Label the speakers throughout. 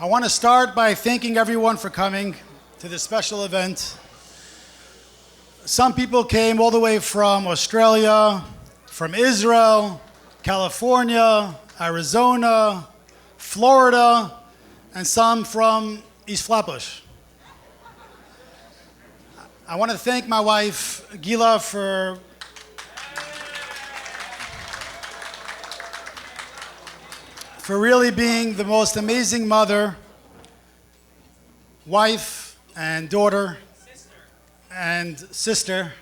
Speaker 1: I want to start by thanking everyone for coming to this special event. Some people came all the way from Australia, from Israel, California, Arizona, Florida, and some from East Flatbush. I want to thank my wife, Gila, for really being the most amazing mother, wife, and daughter, and sister.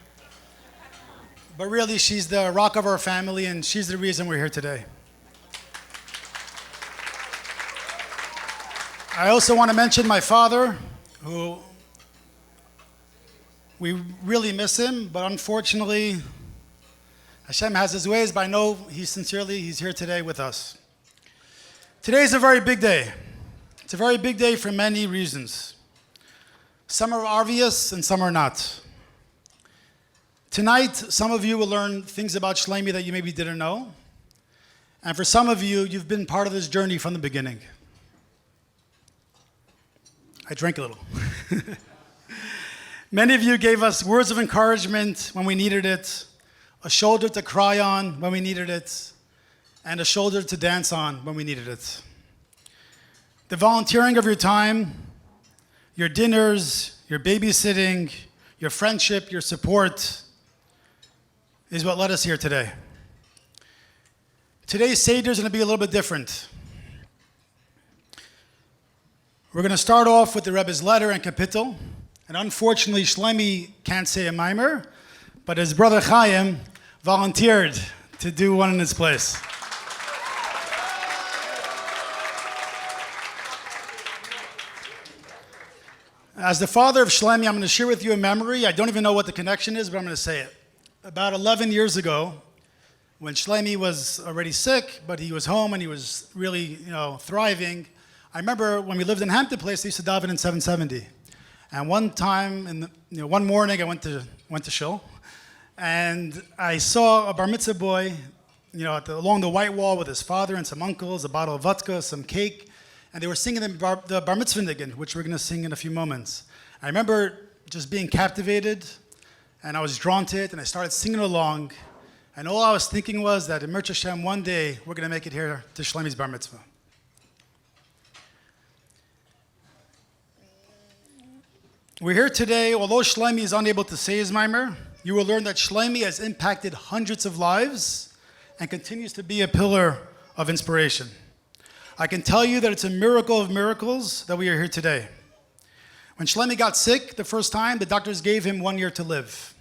Speaker 1: But really, she's the rock of our family, and she's the reason we're here today. I also want to mention my father, who we really miss him, but unfortunately, Hashem has his ways, but I know he's here today with us. Today is a very big day. It's a very big day for many reasons. Some are obvious and some are not. Tonight, some of you will learn things about Shloime that you maybe didn't know. And for some of you, you've been part of this journey from the beginning. I drank a little. Many of you gave us words of encouragement when we needed it, a shoulder to cry on when we needed it, and a shoulder to dance on when we needed it. The volunteering of your time, your dinners, your babysitting, your friendship, your support is what led us here today. Today's Seder is going to be a little bit different. We're going to start off with the Rebbe's letter and kapitel, and unfortunately Shloime can't say a mimer, but his brother Chaim volunteered to do one in his place. As the father of Shloime, I'm going to share with you a memory. I don't even know what the connection is, but I'm going to say it. About 11 years ago, when Shloime was already sick, but he was home and he was really, thriving, I remember when we lived in Hampton Place, I used to daven in 770. And one time, one morning, I went to shul, and I saw a bar mitzvah boy, along the white wall with his father and some uncles, a bottle of vodka, some cake. And they were singing the bar mitzvah niggin, which we're going to sing in a few moments. I remember just being captivated, and I was drawn to it, and I started singing along. And all I was thinking was that in Mirch Hashem, one day, we're going to make it here to Shloime's bar mitzvah. We're here today, although Shloime is unable to say his mimer, you will learn that Shloime has impacted hundreds of lives and continues to be a pillar of inspiration. I can tell you that it's a miracle of miracles that we are here today. When Shloime got sick the first time, the doctors gave him 1 year to live.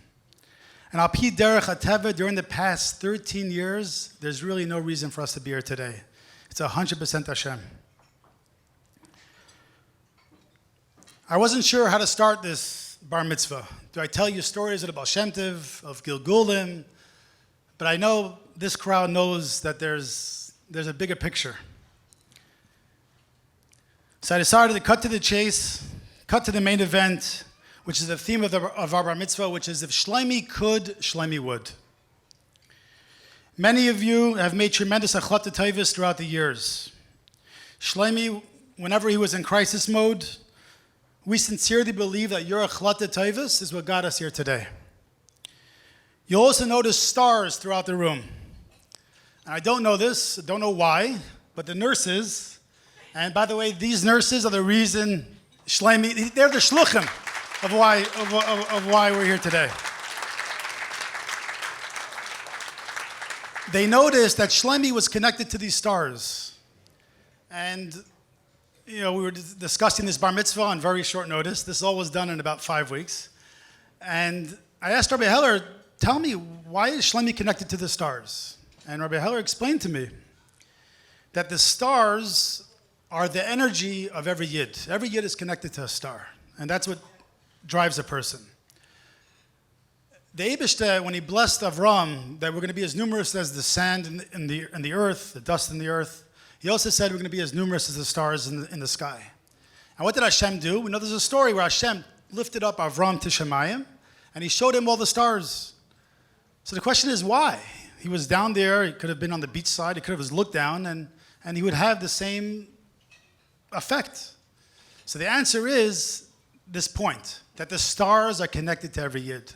Speaker 1: And al pi derech hateva, during the past 13 years, there's really no reason for us to be here today. It's 100% Hashem. I wasn't sure how to start this bar mitzvah. Do I tell you stories of the Baal Shem Tov, of Gilgulim? But I know this crowd knows that there's a bigger picture. So I decided to cut to the chase, cut to the main event, which is the theme of our bar mitzvah, which is if Shloime could, Shloime would. Many of you have made tremendous achlata tovos throughout the years. Shloime, whenever he was in crisis mode, we sincerely believe that your achlata tovos is what got us here today. You'll also notice stars throughout the room. And I don't know this, don't know why, but the nurses, and by the way, these nurses are the reason Shloime, they're the shluchim of why we're here today. They noticed that Shloime was connected to these stars. And, we were discussing this bar mitzvah on very short notice. This all was done in about 5 weeks. And I asked Rabbi Heller, tell me, why is Shloime connected to the stars? And Rabbi Heller explained to me that the stars are the energy of every yid. Every yid is connected to a star, and that's what drives a person. The Eibishter, when he blessed Avram that we're going to be as numerous as the sand in the earth, the dust in the earth, he also said we're going to be as numerous as the stars in the sky. And what did Hashem do? We know there's a story where Hashem lifted up Avram to Shemayim, and he showed him all the stars. So the question is, why? He was down there, he could have been on the beach side, he could have just looked down, and he would have the same effect. So the answer is this point, that the stars are connected to every Yid.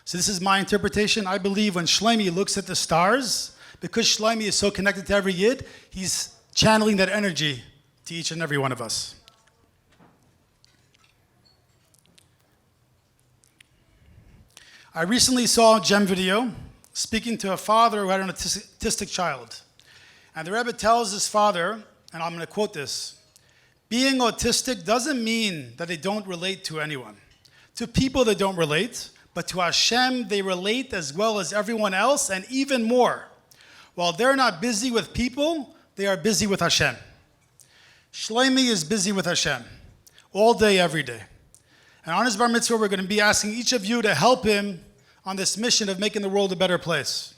Speaker 1: So this is my interpretation. I believe when Shloime looks at the stars, because Shloime is so connected to every Yid, he's channeling that energy to each and every one of us. I recently saw a gem video speaking to a father who had an autistic child. And the Rebbe tells his father, and I'm going to quote this, being autistic doesn't mean that they don't relate to anyone. To people they don't relate, but to Hashem they relate as well as everyone else and even more. While they're not busy with people, they are busy with Hashem. Shloime is busy with Hashem all day, every day. And on his Bar Mitzvah, we're going to be asking each of you to help him on this mission of making the world a better place.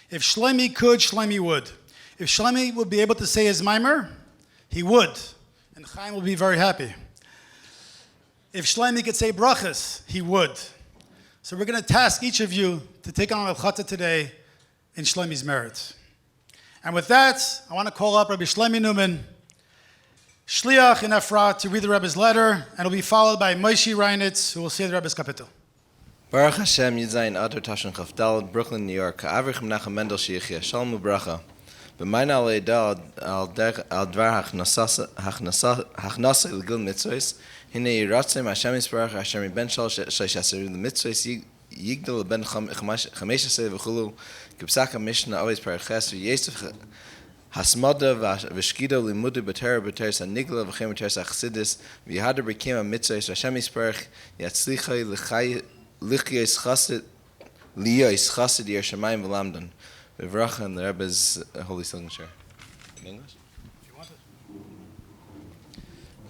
Speaker 1: If Shloime could, Shloime would. If Shloime would be able to say his mimer, he would. And Chaim will be very happy. If Shloime could say brachas, he would. So we're going to task each of you to take on a chata today in Shloime's merit. And with that, I want to call up Rabbi Shloime Newman, Shliach in Efrat, to read the Rebbe's letter, and it'll be followed by Moshe Reinitz, who will say the Rebbe's kapitel.
Speaker 2: Baruch Hashem Yudzayin Adar Tashin Chafdal, Brooklyn, New York. Ka'avrich Menachem Mendel Sheichya. Shalom u'bracha. B'mayna aleida al dvar hachnasa l'gil mitzvos. Hine yiratzim Hashem Yisparach Hashem ben shal sheshaser. The mitzvos yigdal ben chameshaser v'chulu. K'psak HaMishnah always paraches v'yesef hasmada v'shkida limudu b'tera b'teres hanigla v'chem b'teres achsidis v'yihada b'kim ha-mitzvos Hashem Yisparach yatzlicha l'chai Lichiyos Chassid Yer Shemayim V'Lamdan. V'vracha and the Rebbe's holy signature. In English? If you want it.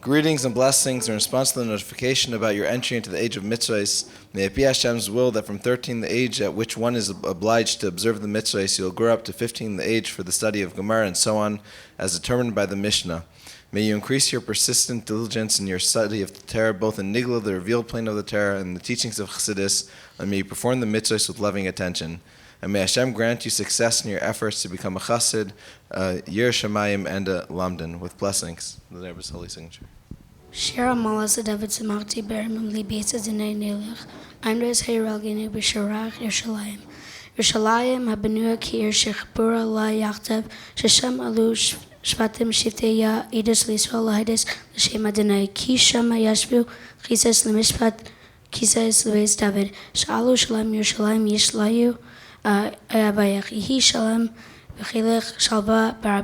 Speaker 2: Greetings and blessings in response to the notification about your entry into the age of mitzvahs. May it be Hashem's will that from 13 the age at which one is obliged to observe the mitzvahs, you'll grow up to 15 the age for the study of Gemara and so on, as determined by the Mishnah. May you increase your persistent diligence in your study of the Torah, both in Nigla, the revealed plane of the Torah, and the teachings of Chassidus, and may you perform the mitzvahs with loving attention. And may Hashem grant you success in your efforts to become a Chassid, Yer Shemayim, and a Lamdan, with blessings. The Rebbe's holy signature.
Speaker 3: Shira Malas David Samachti Berim Libesa Dinay Nilach, Andres Heyralginu Bishirach Yerushalayim. Yerushalayim Habenua Kir Shechbura La Yachtav, Sheshem Alush. Shvatim Shiteya Edis Lisrael Lahidis L'Shem Adonai Ki Shama Yashvu Chises L'Mishpat Chises L'Beis David Shalu Shalem Yerushalayim Yishlayu Abayach Yehi Shalem V'Chilech Shalva Bar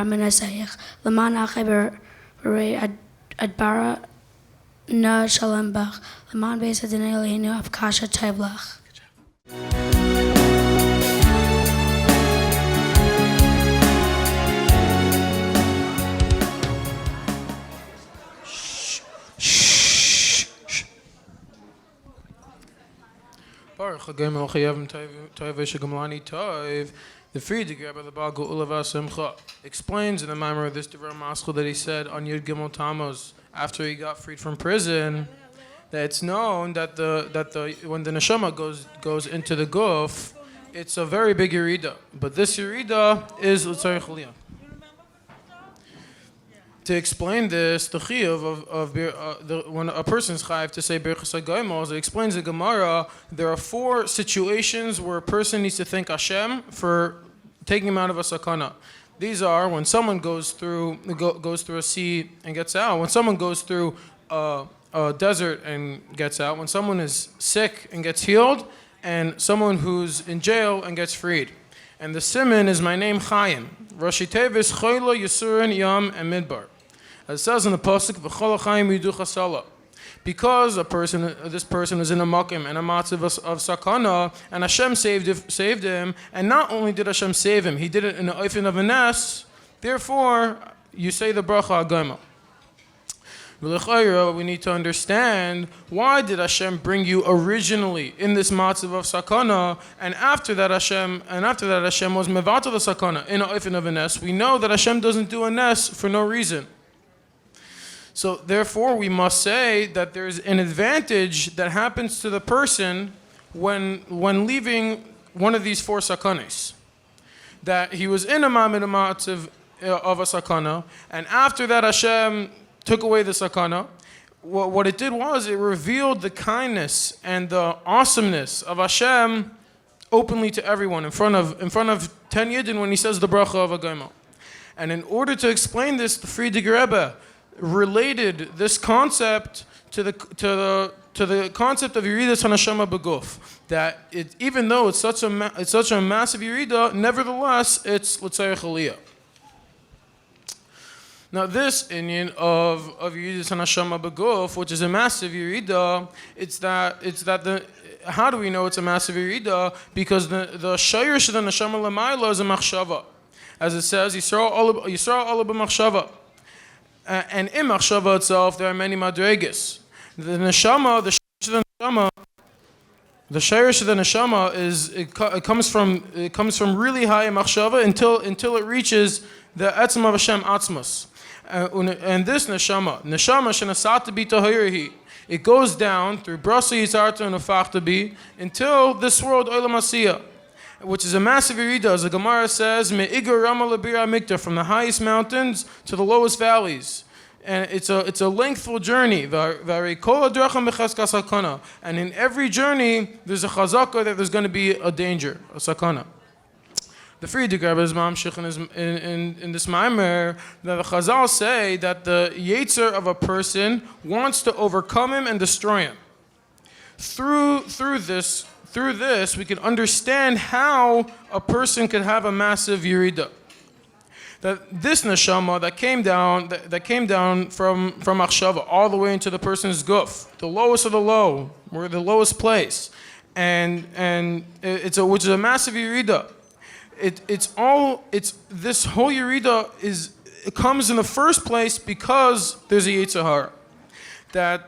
Speaker 3: Menasayach L'man Achai B'rei Adbara Na Shalem Bach L'man Beis Adonai Eloheinu Avkasha Tayvlach.
Speaker 4: The Friedrich Rebbe the Baal Geula Simcha explains in the Maimer of this Devar Maskell that he said on Yud Gimel Tammuz after he got freed from prison that it's known that when the neshama goes into the guf, it's a very big yerida, but this yerida is l'tzarich aliyah. To explain this, the chiyuv when a person's chayiv to say Birchas HaGoymos, it explains the Gemara, there are 4 situations where a person needs to thank Hashem for taking him out of a sakana. These are when someone goes through a sea and gets out, when someone goes through a desert and gets out, when someone is sick and gets healed, and someone who's in jail and gets freed. And the siman is my name Chaim. Rashi Tevis Choyla Yisurin Yam and Midbar. As it says in the pasuk, "V'chol Chaim Yidu Chasala," because this person was in a makim and a matzav of sakana, and Hashem saved him, and not only did Hashem save him, He did it in the oifen of a nes. Therefore, you say the bracha agama. We need to understand why did Hashem bring you originally in this matzav of sakana, and after that Hashem was mevatel the sakana in a oifen of a nes. We know that Hashem doesn't do a nes for no reason. So therefore, we must say that there's an advantage that happens to the person when leaving one of these 4 sakanas. That he was in a matzav of a sakana, and after that Hashem took away the sakana, what it did was it revealed the kindness and the awesomeness of Hashem openly to everyone in front of 10 Yidden when he says the bracha of a Goimel. And in order to explain this, the Frierdiker Rebbe related this concept to the concept of Yeridas Hanashama Beguf. That even though it's such a massive Yerida, nevertheless it's L'tzarech Aliyah. Now this inyan of Yeridas Hanashama Beguf, which is a massive Yerida, how do we know it's a massive Yerida? Because the Shayrish of the Neshama L'mayla is a Machshava. As it says, Yisrael Ola b'Machshava. And in Machshava itself, there are many Madregas. The Neshama, the Shayrish of the Neshama it comes from really high Machshava until it reaches the Etzem of Hashem Atzmos. And this Neshama Shenasata B'Tahirihi, it goes down through Brasa Yitzarta and Ufachtabi until this world Olam Asiyah, which is a massive Yerida, as the Gemara says, Me'igur Rama Labira Mikta, from the highest mountains to the lowest valleys. And it's a lengthful journey. And in every journey, there's a chazaka that there's going to be a danger, a sakana. The Frierdiker Rebbe is mamshich in this maimer that the Chazal say that the yetzer of a person wants to overcome him and destroy him. Through this, we can understand how a person could have a massive yerida. That this neshama that came down from Achshava all the way into the person's guf, the lowest of the low, we're the lowest place, and which is a massive yerida. This whole yerida it comes in the first place because there's a Yetzer Hara. That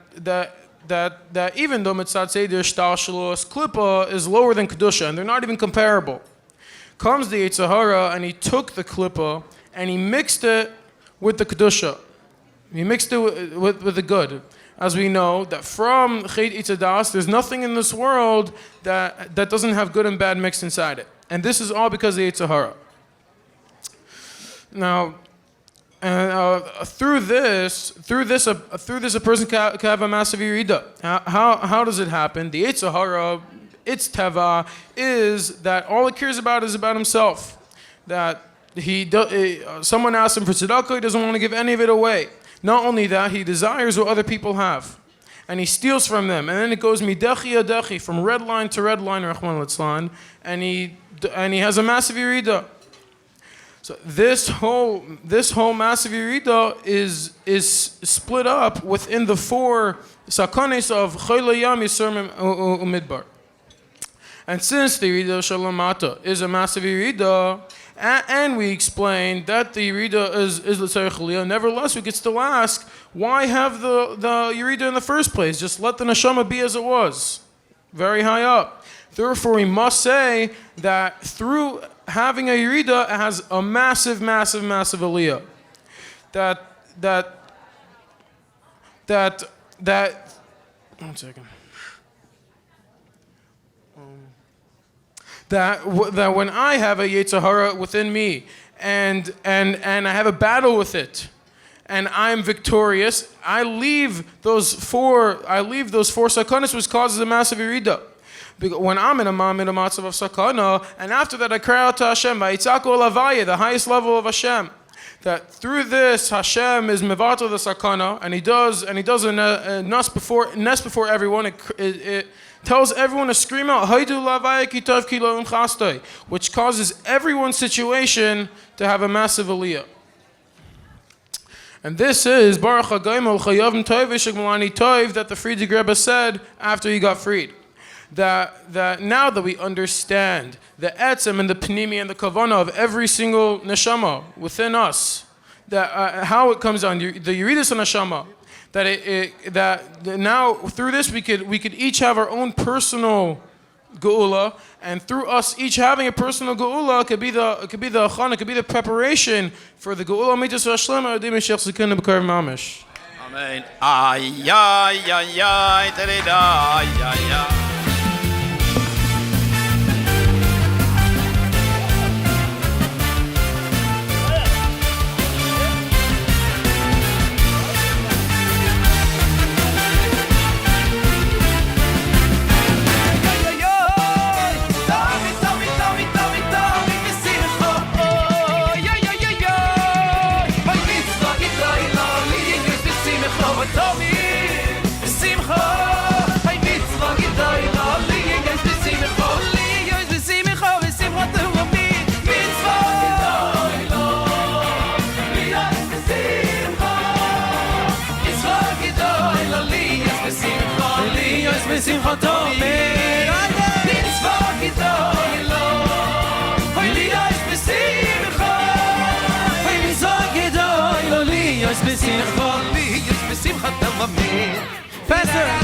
Speaker 4: even though Mitzad Seder Shtal Shalos Klippa is lower than Kedusha, and they're not even comparable, comes the Yetzer Hara and he took the Klippa and he mixed it with the Kedusha. He mixed it with the good. As we know, that from Chet Itzadas, there's nothing in this world that doesn't have good and bad mixed inside it. And this is all because of the Yetzer Hara. Now, through this, a person can have a massive yerida. How does it happen? The Yetzer Hara, its teva, is that all it cares about is about himself. That someone asks him for tzedakah, he doesn't want to give any of it away. Not only that, he desires what other people have, and he steals from them. And then it goes midechi adechi, from red line to red line, Rahman Litzlan, and he has a massive yerida. So this whole massive yerida is split up within the four sakanes of Chayla Yam, Yisur, Umidbar. And since the yerida shalamata is a massive yerida, and we explained that the yerida is l'tzarech aliyah, nevertheless we could still ask, why have the yerida in the first place? Just let the neshama be as it was, very high up. Therefore, we must say that through having a yerida, it has a massive, massive, massive aliyah. That. 1 second. That when I have a Yetzer Hara within me, and I have a battle with it, and I'm victorious, I leave those four sakanas, which causes a massive yerida. When I'm in a matzav of sakana, and after that I cry out to Hashem, Vayitzaku Elavaya, the highest level of Hashem, that through this Hashem is mevato the sakana, and he does a nest before everyone. It tells everyone to scream out, Haidu Lavaya Kitav Kilo Chastai, which causes everyone's situation to have a massive aliyah. And this is Baruch HaGaimel Chayavim Tov V'Shegmalani Tov that the Frierdiker Rebbe said after he got freed. That now that we understand the etzem and the pnimi and the kavana of every single neshama within us, that how it comes down, the yeridus neshama, that now through this we could each have our own personal geula, and through us each having a personal geula could be the achana, could be the preparation for the geula mitzvah shlema adim shech zikun b'kar mamish.
Speaker 5: Amen. Ay ay ay ay ay ay ay.
Speaker 6: בשמחתו אומר מצוות גדולו אוי לי יש בשמחו אוי מצוות גדולו לי יש בשמחו לי יש בשמחתו אומר Pastor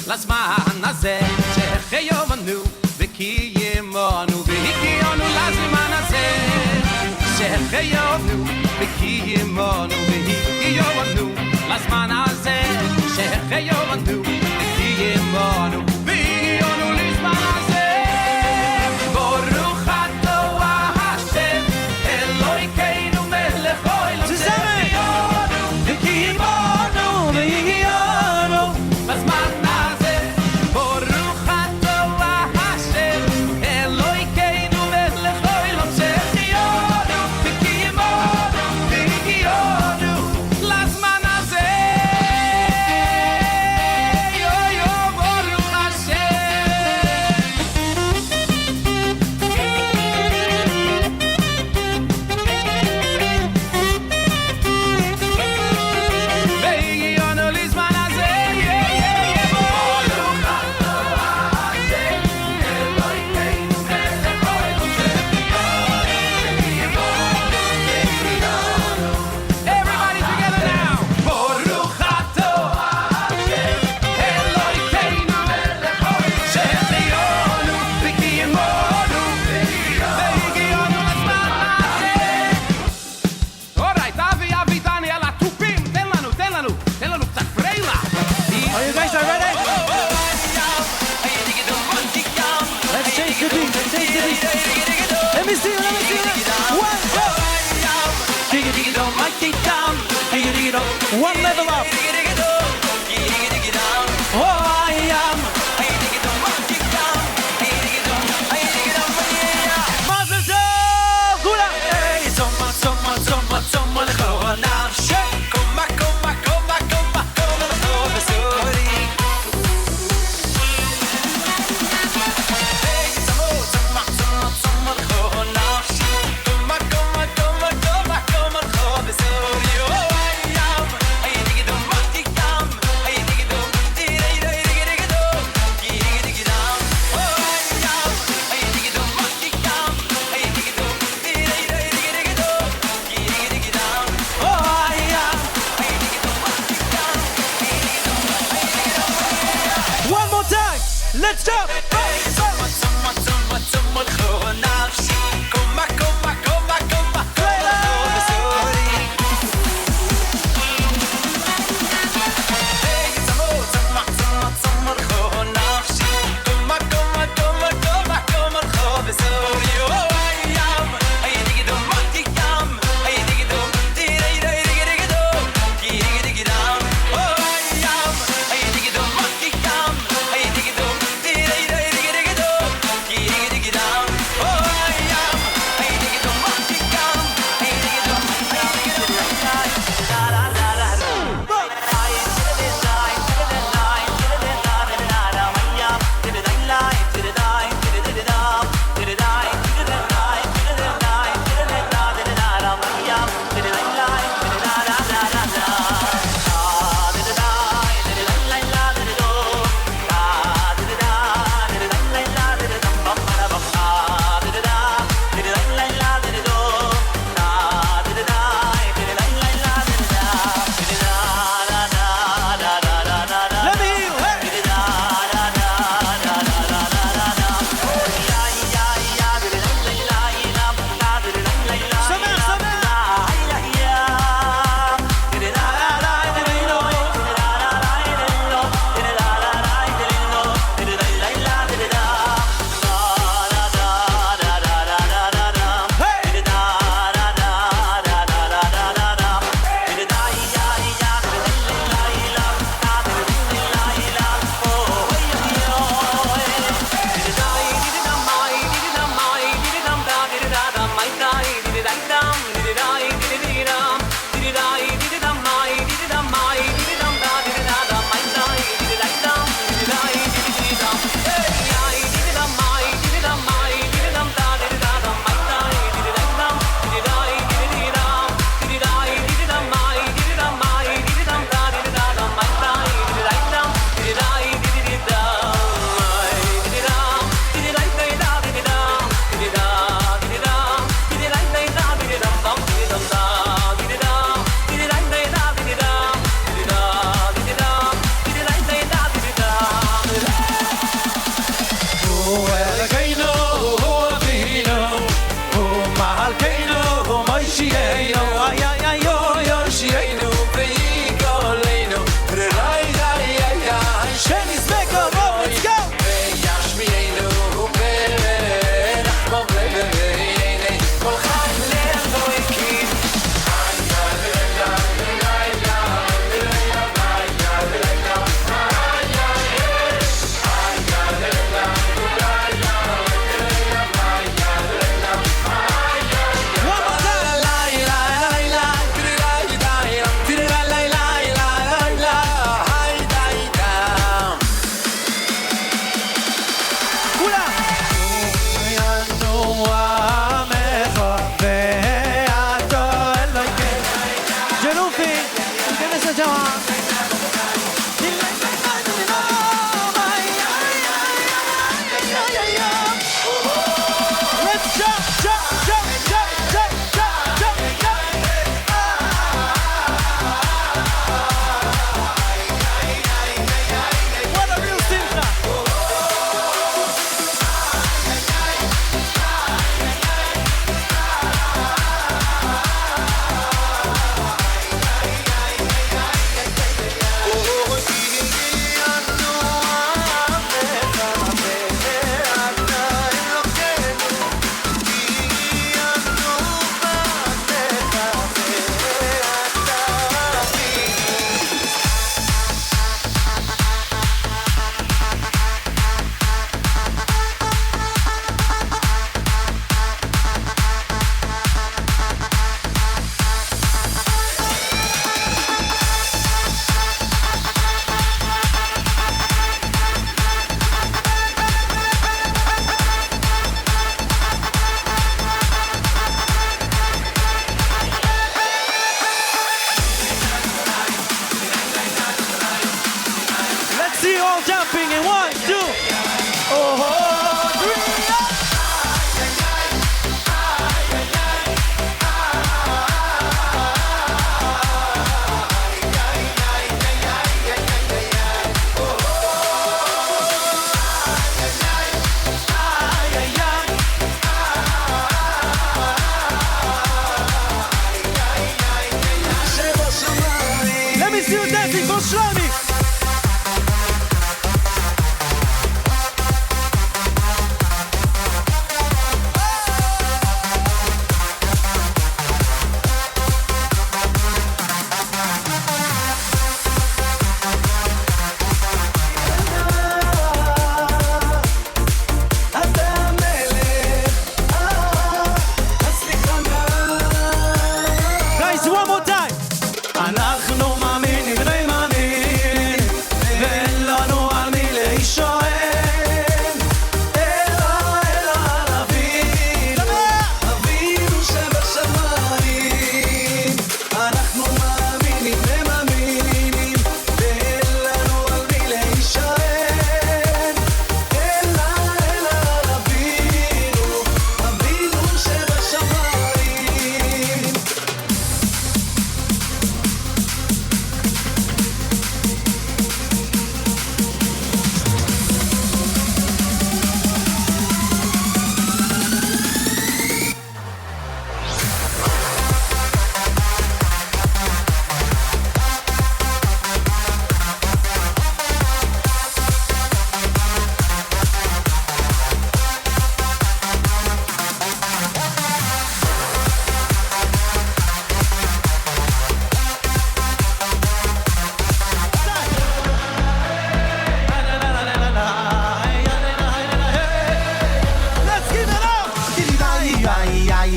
Speaker 6: לזמן הזה שחייבנו וקיימנו והגיענו לזמן הזה שחייבנו וקיימנו והגיענו לזמן הזה שחייבנו וקיימנו והגיענו לזמן הזה ברוך אתה השם אלוהינו מלך העולם שחייבנו וקיימנו והגיענו לזמן One level up. Oh, I am. Mazel tov, kula. Hey, zoma, zoma, zoma, zoma lechorona. Koma, koma, koma, koma, koma lechor besori. Hey, zoma, zoma, zoma, zoma lechorona. Koma, koma, koma, koma, koma lechor besori. Oh, I am.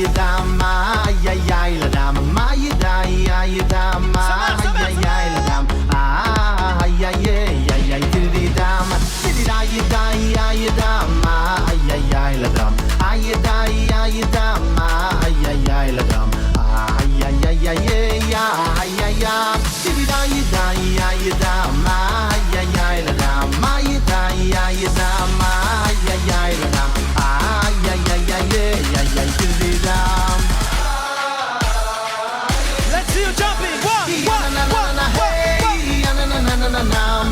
Speaker 6: yedam, ay ay ay ladam, ma yedai ay yedam, ay ay ay ladam, ay ay ay ay tididam, tididai yedai ay yedam, ay ay ay ladam, ay yedai ay yedam, ay ay ay ladam, ay ay ay ay ay ay ay tididai yedai ay yedam, ay ay ay ladam, ay yedai ay yedam, ay ay ay ladam, ay ay ay ay ay tididam.
Speaker 7: Let's see you jumping. One,
Speaker 6: Hey, na na na na na nam.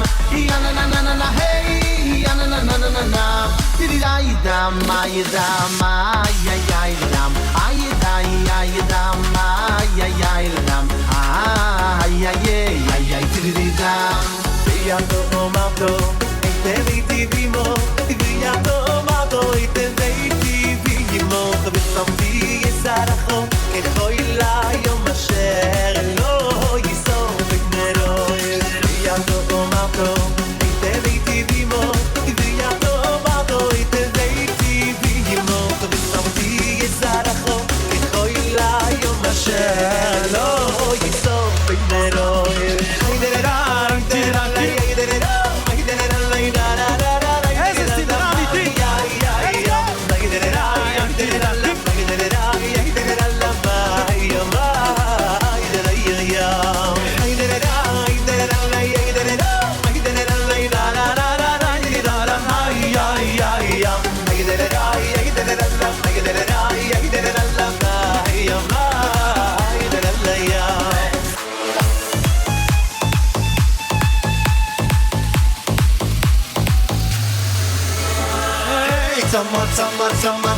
Speaker 6: Na na na na na hey, na na na na na nam. Tididai dam, ay dam, ay ay ay dam, ay dai ay dam, ay ay ay dam, ay ay ay ay tididam. Brillando mato, te vivimo, brillando mato, te vivimo, ובסופי יסרחו, ככל היום אשר לא יסור בגנרוי. ויעדו מרתו, איתי בימו, ויעדו מרתו, איתי בימו, ובסופי יסרחו, ככל היום אשר לא יסור בגנרוי.
Speaker 7: איזה סדרה אמיתית.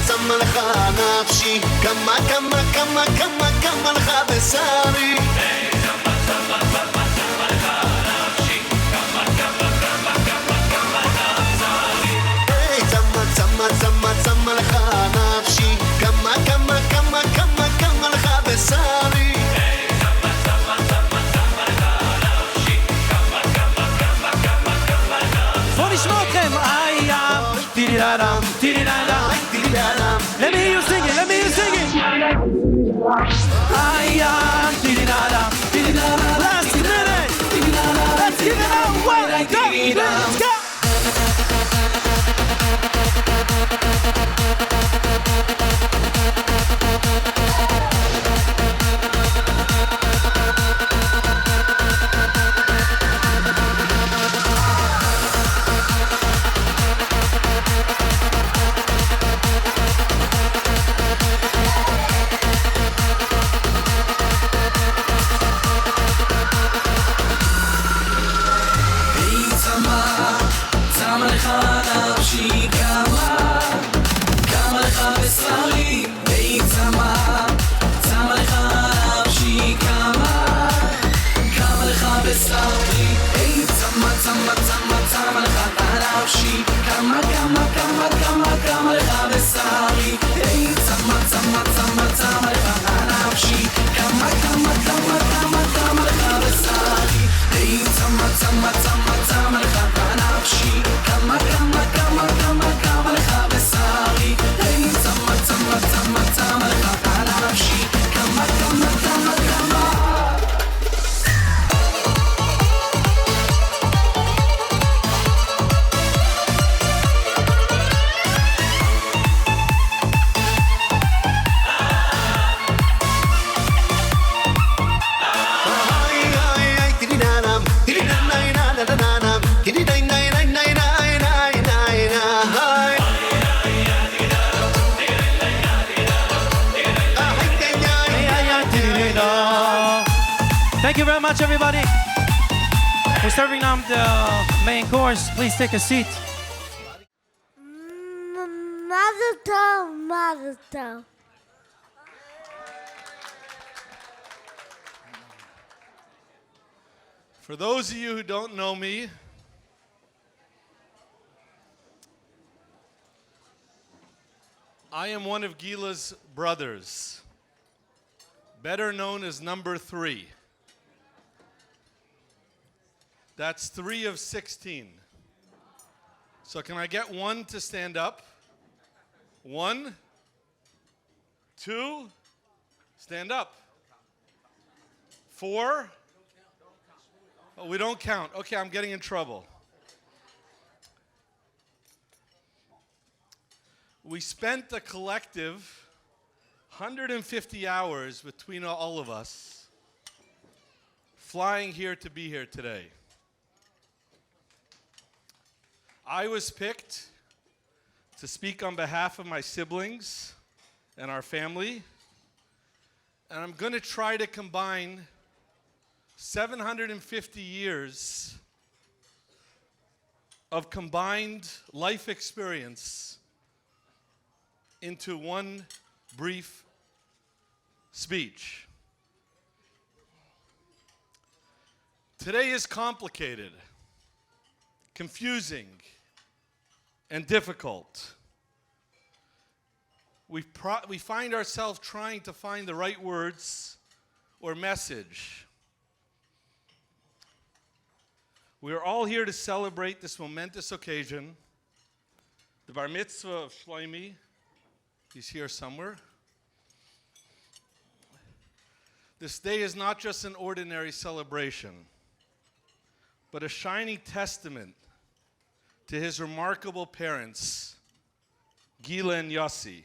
Speaker 6: צמה לך נפשי, כמה לך בשרי. צמה לך נפשי, כמה לך בשרי.
Speaker 7: בוא נשמע אתכם. איי טירירם, טירירם. Let me hear you sing it, let me hear you sing it. Ay, tirirara, tirirara. Last minute. Let's give it out. One, go, let's go. Thank you very much, everybody. We're serving now the main course. Please take a seat.
Speaker 8: Mazel tov, mazel tov.
Speaker 9: For those of you who don't know me, I am one of Gila's brothers, better known as number 3. That's 3 of 16. So can I get one to stand up? 1, 2, stand up. 4, oh, we don't count. Okay, I'm getting in trouble. We spent a collective 150 hours between all of us flying here to be here today. I was picked to speak on behalf of my siblings and our family, and I'm going to try to combine 750 years of combined life experience into one brief speech. Today is complicated, confusing, and difficult. We find ourselves trying to find the right words or message. We are all here to celebrate this momentous occasion, the Bar Mitzvah of Shloime. He's here somewhere. This day is not just an ordinary celebration, but a shining testament to his remarkable parents, Gila and Yossi.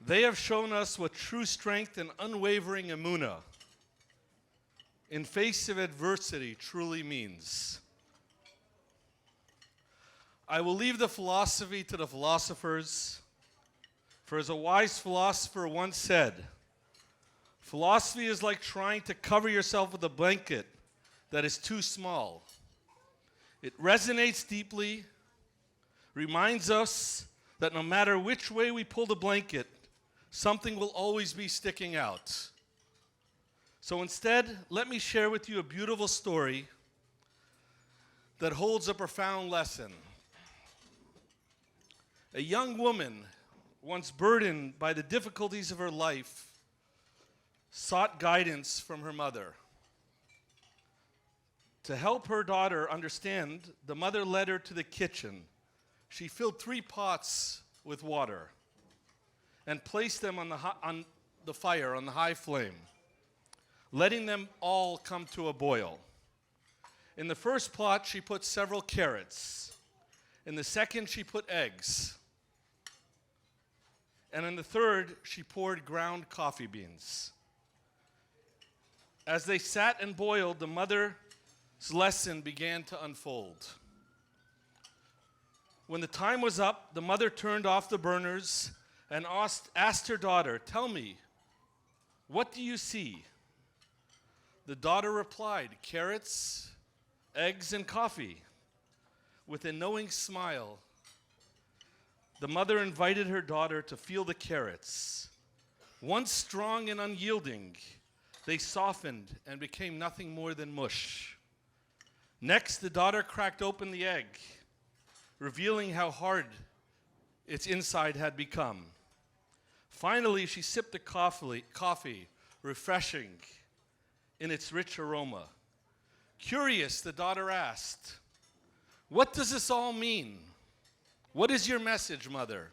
Speaker 9: They have shown us what true strength and unwavering emunah in face of adversity truly means. I will leave the philosophy to the philosophers, for as a wise philosopher once said, philosophy is like trying to cover yourself with a blanket that is too small. It resonates deeply, reminds us that no matter which way we pull the blanket, something will always be sticking out. So instead, let me share with you a beautiful story that holds a profound lesson. A young woman, once burdened by the difficulties of her life, sought guidance from her mother. To help her daughter understand, the mother led her to the kitchen. She filled 3 pots with water and placed them on the fire, on the high flame, letting them all come to a boil. In the first pot, she put several carrots. In the second, she put eggs. And in the third, she poured ground coffee beans. As they sat and boiled, the mother's lesson began to unfold. When the time was up, the mother turned off the burners and asked her daughter, "Tell me, what do you see?" The daughter replied, "Carrots, eggs, and coffee." With a knowing smile, the mother invited her daughter to feel the carrots. Once strong and unyielding, they softened and became nothing more than mush. Next, the daughter cracked open the egg, revealing how hard its inside had become. Finally, she sipped the coffee, refreshing in its rich aroma. Curious, the daughter asked, "What does this all mean? What is your message, mother?"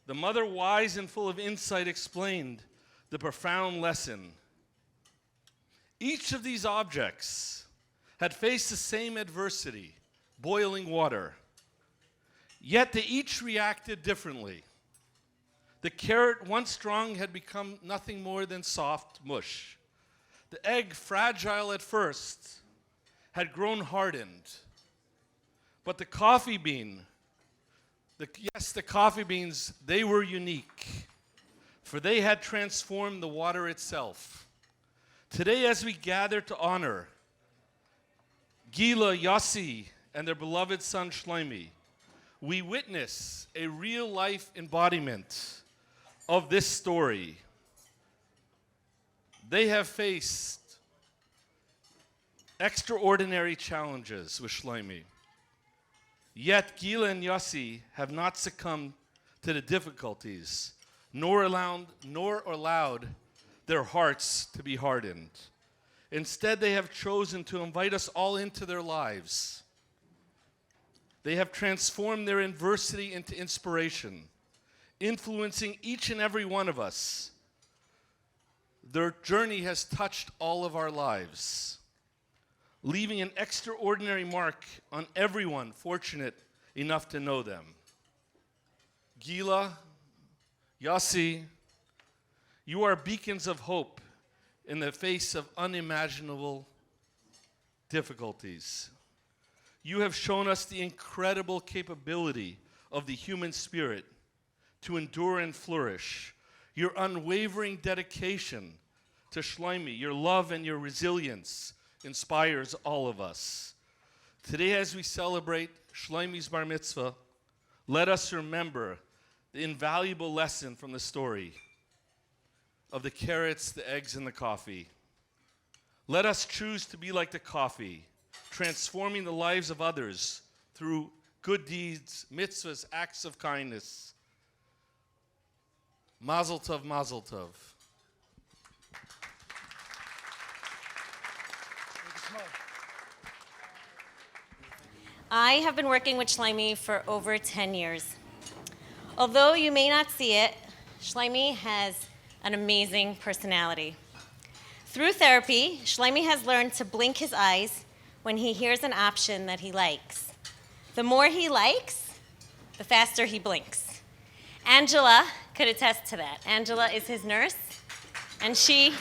Speaker 9: The mother, wise and full of insight, explained the profound lesson. Each of these objects had faced the same adversity, boiling water, yet they each reacted differently. The carrot, once strong, had become nothing more than soft mush. The egg, fragile at first, had grown hardened. But the coffee bean, the coffee beans, they were unique, for they had transformed the water itself. Today, as we gather to honor Gila, Yossi, and their beloved son Shloime, we witness a real-life embodiment of this story. They have faced extraordinary challenges with Shloime. Yet Gila and Yossi have not succumbed to the difficulties, nor allowed their hearts to be hardened. Instead, they have chosen to invite us all into their lives. They have transformed their adversity into inspiration, influencing each and every one of us. Their journey has touched all of our lives, leaving an extraordinary mark on everyone fortunate enough to know them. Gila, Yossi, you are beacons of hope in the face of unimaginable difficulties. You have shown us the incredible capability of the human spirit to endure and flourish. Your unwavering dedication to Shloime, your love and your resilience inspires all of us. Today, as we celebrate Shloime's Bar Mitzvah, let us remember the invaluable lesson from the story of the carrots, the eggs, and the coffee. Let us choose to be like the coffee, transforming the lives of others through good deeds, mitzvahs, acts of kindness. Mazel tov, mazel tov.
Speaker 10: I have been working with Shloime for over 10 years. Although you may not see it, Shloime has an amazing personality. Through therapy, Shloime has learned to blink his eyes when he hears an option that he likes. The more he likes, the faster he blinks. Angela could attest to that. Angela is his nurse, and she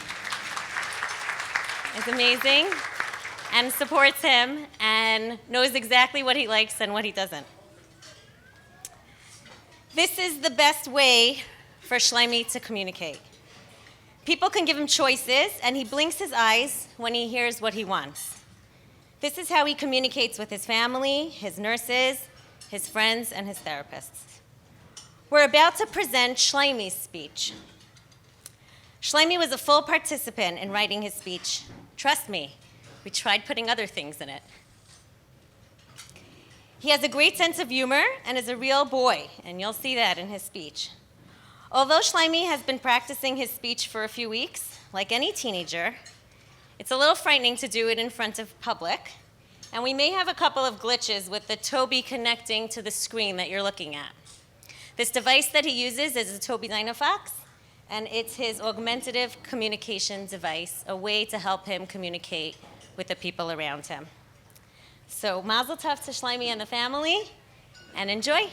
Speaker 10: is amazing and supports him and knows exactly what he likes and what he doesn't. This is the best way for Shloime to communicate. People can give him choices, and he blinks his eyes when he hears what he wants. This is how he communicates with his family, his nurses, his friends, and his therapists. We're about to present Shloime's speech. Shloime was a full participant in writing his speech. Trust me, we tried putting other things in it. He has a great sense of humor and is a real boy, and you'll see that in his speech. Although Shloime has been practicing his speech for a few weeks, like any teenager, it's a little frightening to do it in front of public, and we may have a couple of glitches with the Toby connecting to the screen that you're looking at. This device that he uses is a Toby Dynafox, and it's his augmentative communication device, a way to help him communicate with the people around him. So mazel tov to Shloime and the family, and enjoy.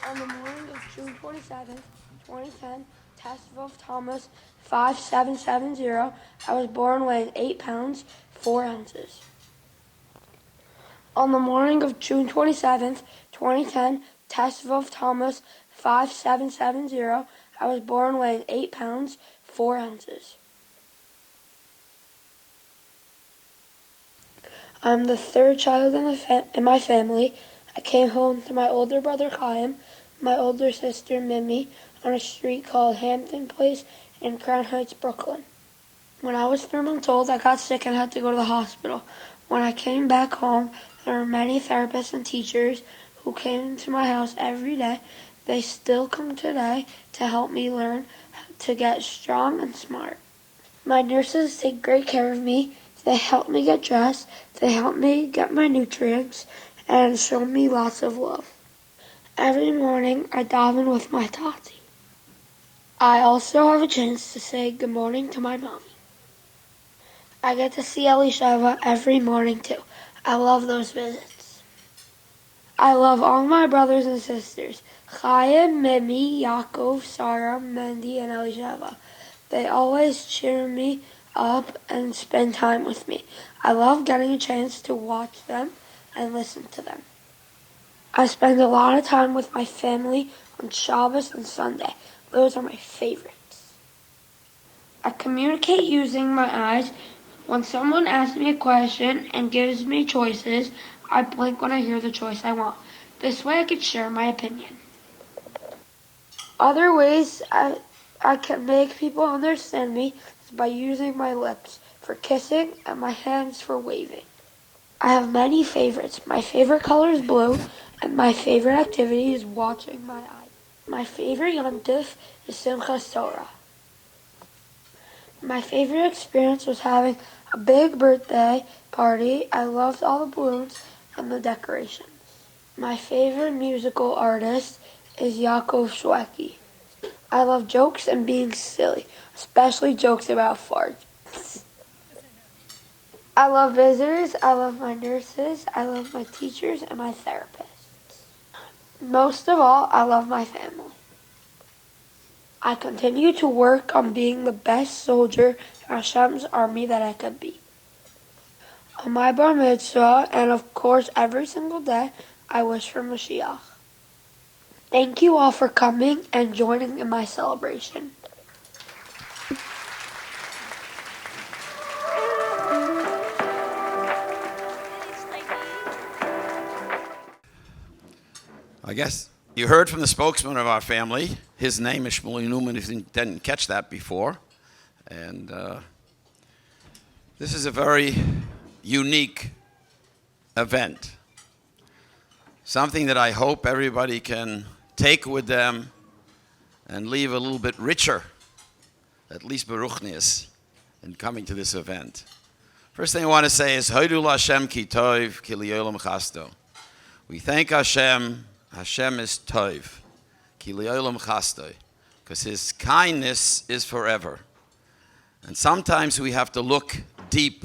Speaker 11: On the morning of June 27th, 2010, test of Thomas 5770, I was born weighing 8 pounds, 4 ounces. On the morning of June 27th, 2010, test of Thomas 5770, I was born weighing 8 pounds, 4 ounces. I'm the third child in my family. I came home to my older brother Chaim, my older sister Mimi, on a street called Hampton Place in Crown Heights, Brooklyn. When I was 3 months old, I got sick and had to go to the hospital. When I came back home, there were many therapists and teachers who came to my house every day. They still come today to help me learn to get strong and smart. My nurses take great care of me. They help me get dressed, they help me get my nutrients, and show me lots of love. Every morning, I daven with my tati. I also have a chance to say good morning to my mommy. I get to see Elisheva every morning too. I love those visits. I love all my brothers and sisters, Chaim, Mimi, Yaakov, Sarah, Mendy, and Elisheva. They always cheer me up and spend time with me. I love getting a chance to watch them and listen to them. I spend a lot of time with my family on Shabbos and Sunday. Those are my favorites. I communicate using my eyes. When someone asks me a question and gives me choices, I blink when I hear the choice I want. This way I can share my opinion. Other ways I can make people understand me by using my lips for kissing and my hands for waving. I have many favorites. My favorite color is blue, and my favorite activity is watching my eyes. My favorite Yom Tov is Simchas Torah. My favorite experience was having a big birthday party. I loved all the balloons and the decorations. My favorite musical artist is Yaakov Shweki. I love jokes and being silly, especially jokes about farts. I love visitors, I love my nurses, I love my teachers and my therapists. Most of all, I love my family. I continue to work on being the best soldier in Hashem's army that I could be. On my Bar Mitzvah, and of course every single day, I wish for Mashiach. Thank you all for coming and joining in my celebration.
Speaker 5: I guess you heard from the spokesman of our family. His name is Shmuel Newman, if you didn't catch that before. And this is a very unique event. Something that I hope everybody can take with them and leave a little bit richer, at least beruchnius, in coming to this event. First thing I want to say is, Hodu Hashem ki tov ki li'olam chasto. We thank Hashem. Hashem is tov, ki li'olam chasto, because His kindness is forever. And sometimes we have to look deep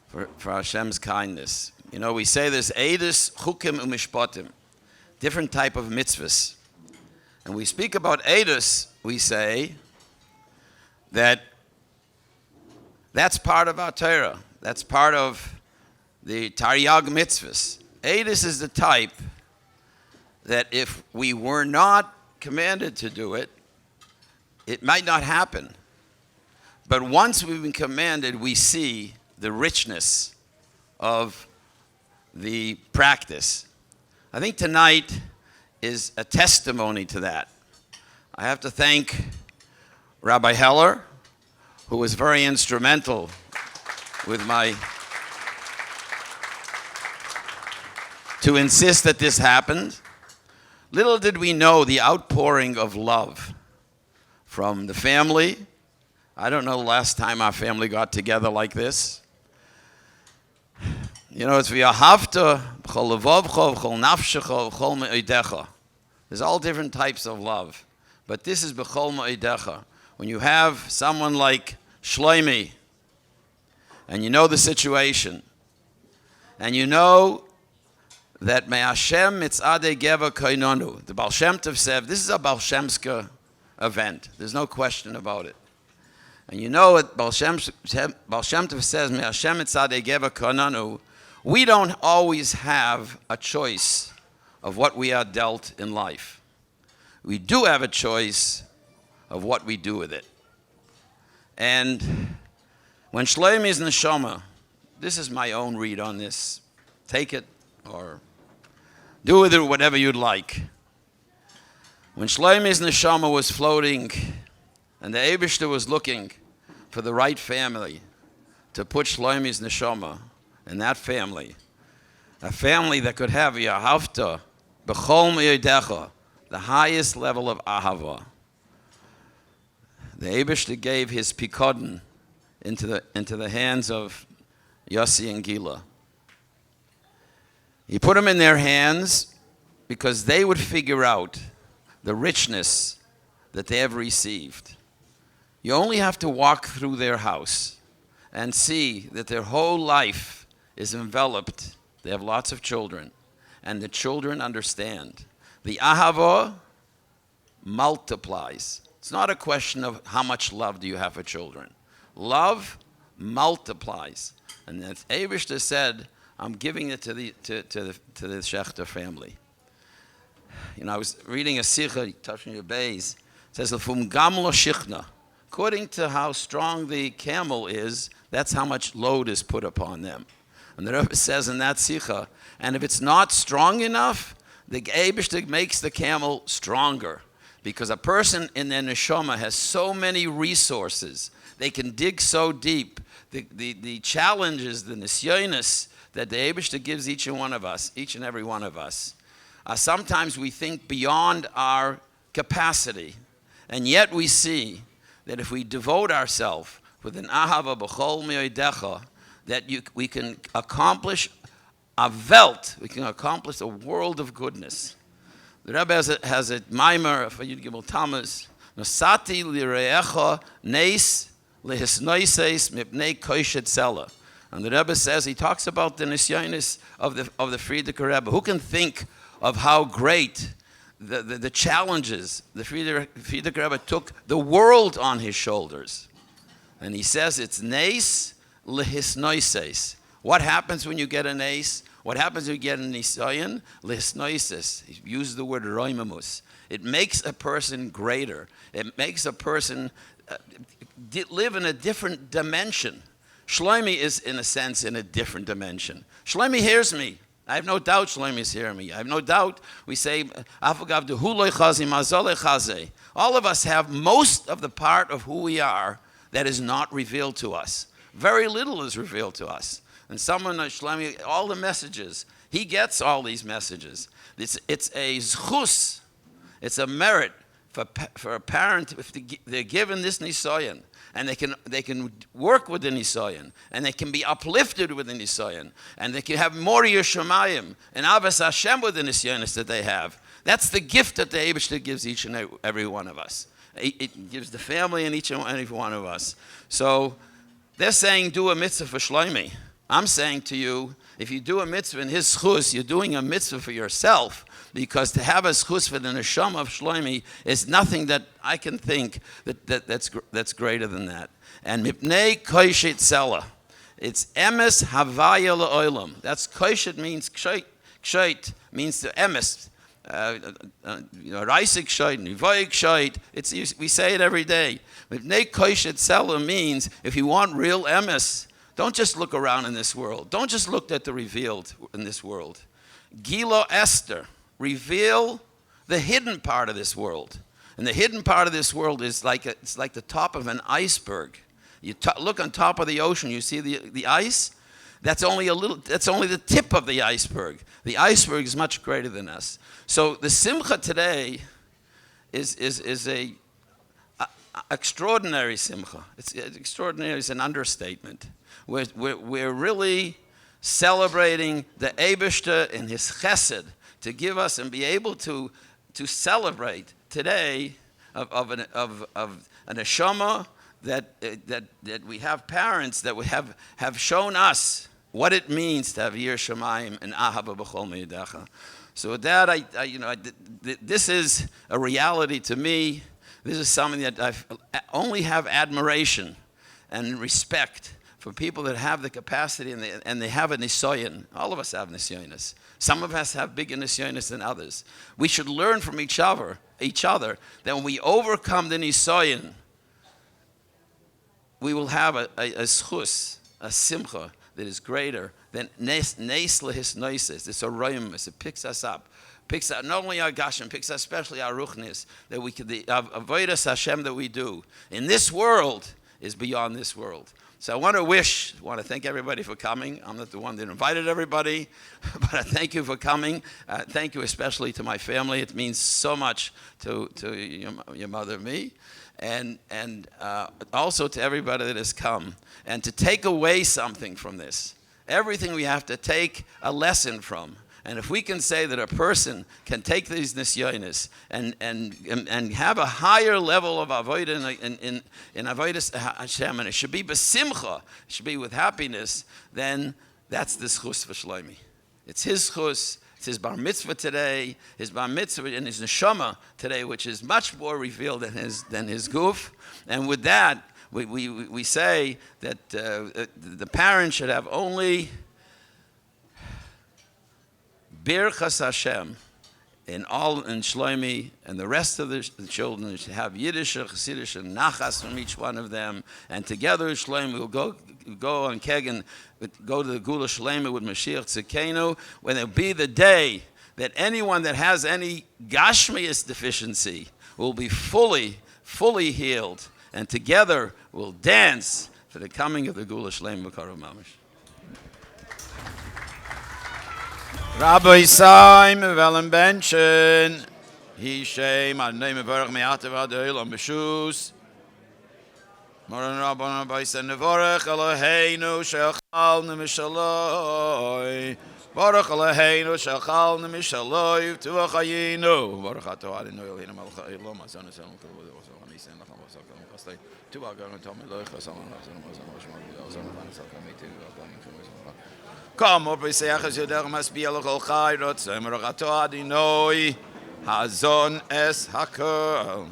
Speaker 5: for Hashem's kindness. You know, we say there's edus, chukim, umishpatim, different type of mitzvahs. And we speak about edus, we say that that's part of our Torah. That's part of the Taryag mitzvahs. Edus is the type that if we were not commanded to do it, it might not happen. But once we've been commanded, we see the richness of the practice. I think tonight is a testimony to that. I have to thank Rabbi Heller, who was very instrumental with to insist that this happened. Little did we know the outpouring of love from the family. I don't know the last time our family got together like this. You know, it's v'yahavta b'chol levavcha b'chol nafshecha b'chol me'odecha. There's all different types of love, but this is b'chol me'odecha. When you have someone like Shloime, and you know the situation, and you know that me Hashem mitzadei geva koinonu. The Baal Shem Tov said, this is a Baal Shemska event. There's no question about it. And you know what Baal Shem Tov says, me Hashem mitzadei geva koinonu. We don't always have a choice of what we are dealt in life. We do have a choice of what we do with it. And when Shloime's neshama, this is my own read on this, take it or do with it whatever you'd like. When Shloime's neshama was floating and the Eibishter was looking for the right family to put Shloime's neshama in that family, a family that could have Yahavta, B'chol Me'odecha, the highest level of Ahava. The Eibishter gave his pikodon into the hands of Yossi and Gila. He put them in their hands because they would figure out the richness that they have received. You only have to walk through their house and see that their whole life is enveloped. They have lots of children, and the children understand. The ahava multiplies. It's not a question of how much love do you have for children. Love multiplies. And as Eibishter said, I'm giving it to the Schechter family. You know, I was reading a sikha, touching your bays. It says, "L'fum gamlo shichna." According to how strong the camel is, that's how much load is put upon them. And the Rebbe says in that sikha, and if it's not strong enough, the Eibishter makes the camel stronger. Because a person in their neshama has so many resources. They can dig so deep. The challenges, the nisyonis that the Eibishter gives each and every one of us. Sometimes we think beyond our capacity. And yet we see that if we devote ourselves with an ahava b'chol me'odecha, that we can accomplish a welt, we can accomplish a world of goodness. The Rebbe has a mimer for Yud Gimel Tammuz. Nosati lireecha neis lehisnoises mipnei koishet sela. And the Rebbe says, he talks about the nisyonis of the Frierdiker Rebbe. Who can think of how great the challenges the Frierdiker Rebbe took the world on his shoulders? And he says it's neis lehisnoises. What happens when you get an ace? What happens when you get an nisayon? Lehisnoises. He uses the word roimamus. It makes a person greater. It makes a person live in a different dimension. Shloime is, in a sense, in a different dimension. Shloime hears me. I have no doubt Shloime is hearing me. I have no doubt we say, all of us have most of the part of who we are that is not revealed to us. Very little is revealed to us. And someone, Shloime, all the messages, he gets all these messages. It's a zchus, it's a merit for a parent if they're given this nisayon, and they can work with the nisayon, and they can be uplifted with the nisayon, and they can have more Yerushalayim and Avas Hashem with the nisayonis that they have. That's the gift that the Eibishter gives each and every one of us. It gives the family and each and every one of us. So they're saying do a mitzvah for Shloime. I'm saying to you, if you do a mitzvah in his schus, you're doing a mitzvah for yourself, because to have a schus for the neshama of Shloime is nothing that I can think that's greater than that. And mipnei koishet sela, it's emes havaya le'olam. That's koishet means ksheit. Ksheit means the emes. Reisig ksheit, nivoig ksheit. We say it every day. Mipnei koishet sela means if you want real emes, don't just look around in this world. Don't just look at the revealed in this world. Gilo Esther, reveal the hidden part of this world. And the hidden part of this world is it's like the top of an iceberg. You look on top of the ocean, you see the ice. That's only the tip of the iceberg. The iceberg is much greater than us. So the simcha today is a extraordinary simcha. It's extraordinary. It's an understatement. We're really celebrating the Eibishter and his chesed to give us and be able to celebrate today of an neshama that we have parents that we have shown us what it means to have Yir Shamayim and Ahava B'chol Me'edecha. So with that, this is a reality to me. This is something that I only have admiration and respect for people that have the capacity and they have a nisayon. All of us have nisayonis. Some of us have bigger nisayonis than others. We should learn from each other that when we overcome the nisayon, we will have a schus, a simcha that is greater than nes lehis noises. It's a roimus. It picks us up. Picks up not only our gashim, picks up especially our ruchnis, that we could the avodas Hashem that we do in this world is beyond this world. So I want to thank everybody for coming. I'm not the one that invited everybody, but I thank you for coming. Thank you especially to my family. It means so much to your mother and me, and also to everybody that has come. And to take away something from this. Everything we have to take a lesson from. And if we can say that a person can take these nisyonis and have a higher level of avodah in avodas Hashem, and it should be besimcha, it should be with happiness, then that's the schus for Shloime. It's his schus, it's his bar mitzvah today, his bar mitzvah and his neshama today, which is much more revealed than his guf. And with that, we say that the parent should have only Birchas Hashem in Shloime, and the rest of the children should have Yiddish or Chassidish and Nachas from each one of them, and together Shloime will go on Keg and go to the Gula Shloime with Mashiach Tzidkenu, when it will be the day that anyone that has any Gashmias deficiency will be fully healed, and together we'll dance for the coming of the Gula Shloime B'Karov Mamash. Rabbi Simon Wellenbenchen, he shame, I name of Baruch Me'atav Adel on Meshus. Moran Rabban Baisa Nevorech Eloheinu Shechalnu Mishaloi. Baruch Eloheinu Shechalnu Mishaloi Tuachayinu. Baruch Ato Adonai Eloheinu Melech Haolam Hazon Esalam Kol V'Osam Hanisim Lacham V'Osam Kol Chasdei Tuagar and Tomei Loich Hasam Hasam Hasam Hasam Hasam Hasam Come up with Seachas Yodech must be Elok Ol Chayrot Baruch Ato Adonai Hazon Es Hakol.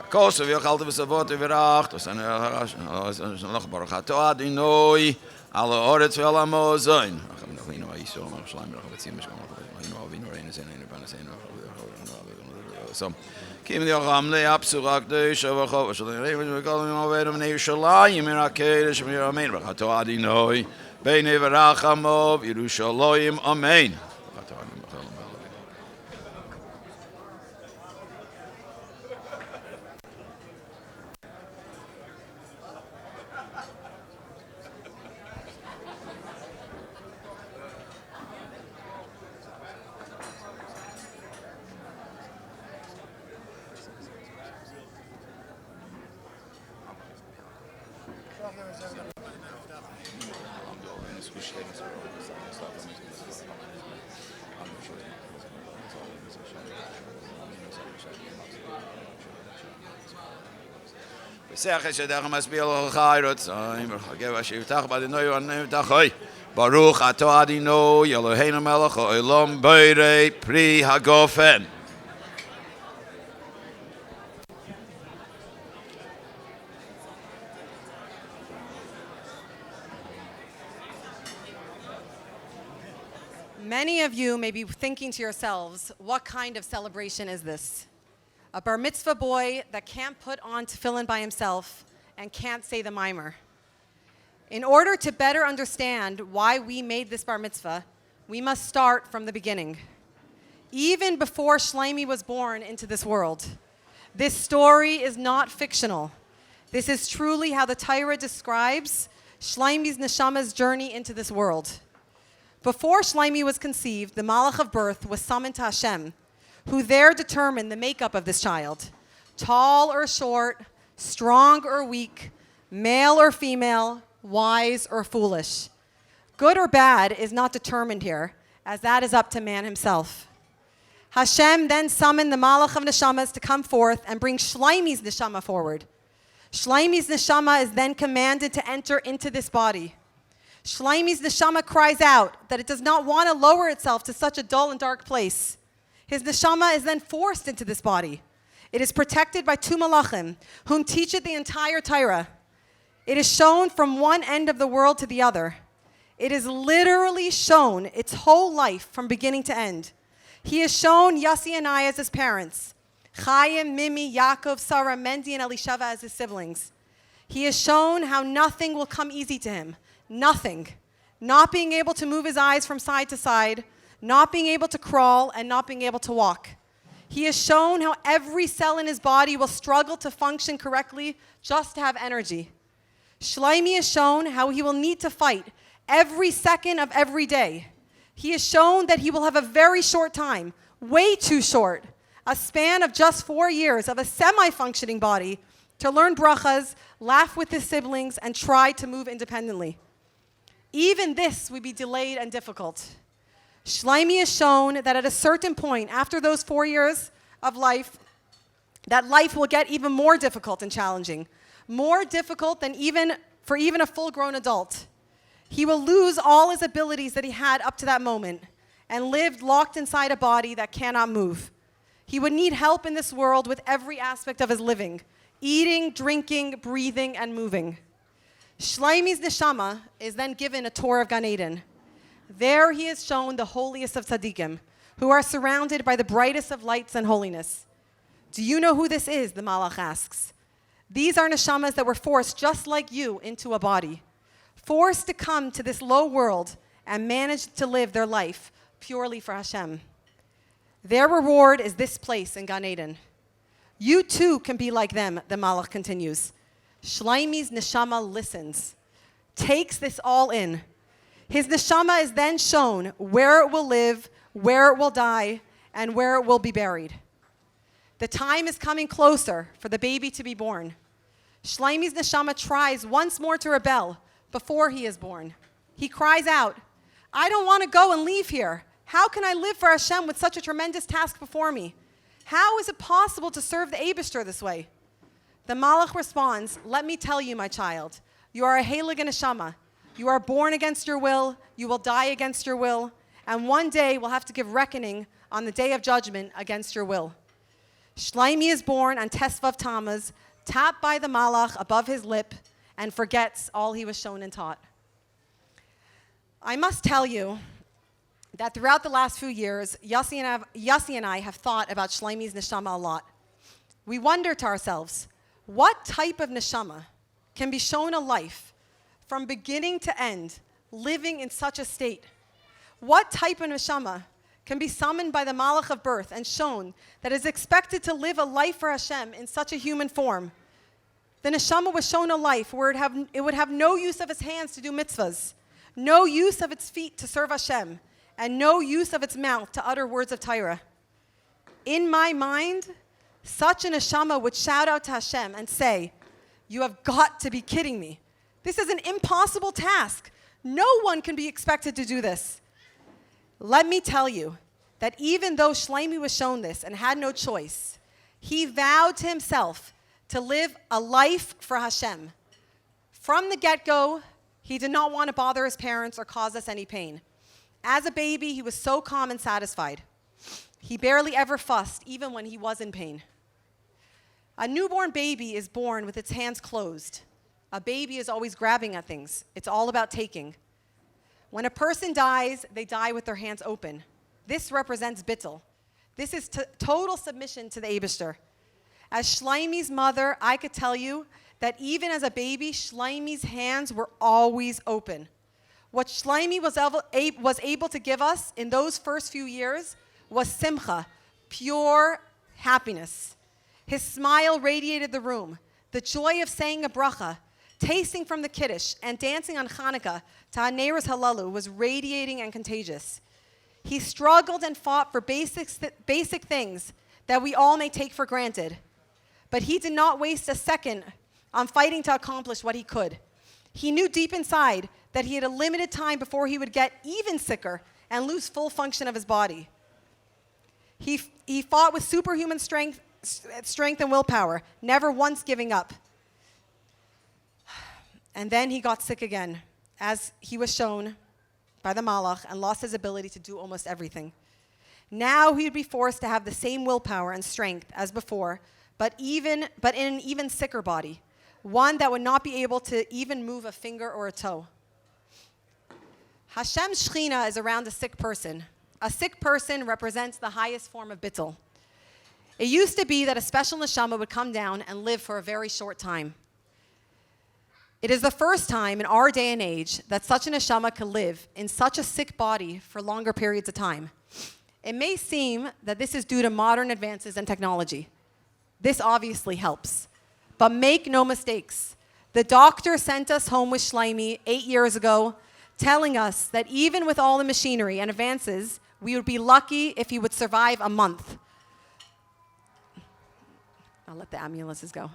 Speaker 5: Koos we gehalte we zavot weer acht en nog baruch adinoi alle oret wel amo zijn ik heb nog niet nou iets zo maar Shloime nog wat zien misschien nog wie nog een zijn in de baan zijn zo kim die gamle absurak de show go zo we gaan weer naar Shloime Mirakel Shloime Amen baruch adinoi bene verachamo Yerushalayim Amen. Seachas Yodech must be Elok Chayrot Give us Yivtach Badinoi and Yivtach Baruch Ato Adonai Eloheinu Melech Haolam Borei Pri Hagofen.
Speaker 12: Many of you may be thinking to yourselves, what kind of celebration is this? A bar mitzvah boy that can't put on tefillin by himself and can't say the mimer. In order to better understand why we made this bar mitzvah, we must start from the beginning. Even before Shloime was born into this world, this story is not fictional. This is truly how the Torah describes Shloime's neshama's journey into this world. Before Shloime was conceived, the Malach of birth was summoned to Hashem, who there determined the makeup of this child. Tall or short, strong or weak, male or female, wise or foolish. Good or bad is not determined here, as that is up to man himself. Hashem then summoned the Malach of Neshamas to come forth and bring Shloime's Neshama forward. Shloime's Neshama is then commanded to enter into this body. Shloime's Neshama cries out that it does not want to lower itself to such a dull and dark place. His neshama is then forced into this body. It is protected by two malachim, whom teach it the entire Torah. It is shown from one end of the world to the other. It is literally shown its whole life from beginning to end. He is shown Yossi and I as his parents, Chaim, Mimi, Yaakov, Sarah, Mendy, and Elishava as his siblings. He is shown how nothing will come easy to him. Nothing. Not being able to move his eyes from side to side, not being able to crawl, and not being able to walk. He has shown how every cell in his body will struggle to function correctly just to have energy. Shloime is shown how he will need to fight every second of every day. He is shown that he will have a very short time, way too short, a span of just 4 years of a semi-functioning body to learn brachas, laugh with his siblings, and try to move independently. Even this would be delayed and difficult. Shloime is shown that at a certain point, after those 4 years of life, that life will get even more difficult and challenging, more difficult than even a full-grown adult. He will lose all his abilities that he had up to that moment and lived locked inside a body that cannot move. He would need help in this world with every aspect of his living, eating, drinking, breathing, and moving. Shloime's neshama is then given a tour of Gan Eden. There he is shown the holiest of tzaddikim, who are surrounded by the brightest of lights and holiness. Do you know who this is? The Malach asks. These are neshamas that were forced, just like you, into a body, forced to come to this low world and manage to live their life purely for Hashem. Their reward is this place in Gan Eden. You too can be like them, the Malach continues. Shloime's neshama listens. takes this all in. His neshama is then shown where it will live, where it will die, and where it will be buried. The time is coming closer for the baby to be born. Shloime's neshama tries once more to rebel before he is born. He cries out, I don't want to go and leave here. How can I live for Hashem with such a tremendous task before me? How is it possible to serve the Eibishter this way? The Malach responds, let me tell you, my child, you are a heilig neshama. You are born against your will, you will die against your will, and one day will have to give reckoning on the day of judgment against your will. Shloime is born on Tesvav Tammuz, tapped by the Malach above his lip, and forgets all he was shown and taught. I must tell you that throughout the last few years, Yossi and I have thought about Shloime's neshama a lot. We wonder to ourselves, what type of neshama can be shown a life from beginning to end, living in such a state? What type of neshama can be summoned by the Malach of birth and shown that is expected to live a life for Hashem in such a human form? The neshama was shown a life where it would have no use of its hands to do mitzvahs, no use of its feet to serve Hashem, and no use of its mouth to utter words of Torah. In my mind, such a neshama would shout out to Hashem and say, you have got to be kidding me. This is an impossible task. No one can be expected to do this. Let me tell you that even though Shloime was shown this and had no choice, he vowed to himself to live a life for Hashem. From the get-go, he did not want to bother his parents or cause us any pain. As a baby, he was so calm and satisfied. He barely ever fussed, even when he was in pain. A newborn baby is born with its hands closed. A baby is always grabbing at things. It's all about taking. When a person dies, they die with their hands open. This represents bittul. This is total submission to the Eibishter. As Shloime's mother, I could tell you that even as a baby, Shloime's hands were always open. What Shloime was able to give us in those first few years was simcha, pure happiness. His smile radiated the room. The joy of saying a bracha, tasting from the Kiddush, and dancing on Hanukkah to Haneira's Halalu was radiating and contagious. He struggled and fought for basic things that we all may take for granted. But he did not waste a second on fighting to accomplish what he could. He knew deep inside that he had a limited time before he would get even sicker and lose full function of his body. He fought with superhuman strength and willpower, never once giving up. And then he got sick again, as he was shown by the Malach, and lost his ability to do almost everything. Now he would be forced to have the same willpower and strength as before, but in an even sicker body, one that would not be able to even move a finger or a toe. Hashem's Shechina is around a sick person. A sick person represents the highest form of bittul. It used to be that a special neshama would come down and live for a very short time. It is the first time in our day and age that such a neshama could live in such a sick body for longer periods of time. It may seem that this is due to modern advances in technology. This obviously helps. But make no mistakes. The doctor sent us home with Shloime 8 years ago, telling us that even with all the machinery and advances, we would be lucky if he would survive a month. I'll let the ambulances go.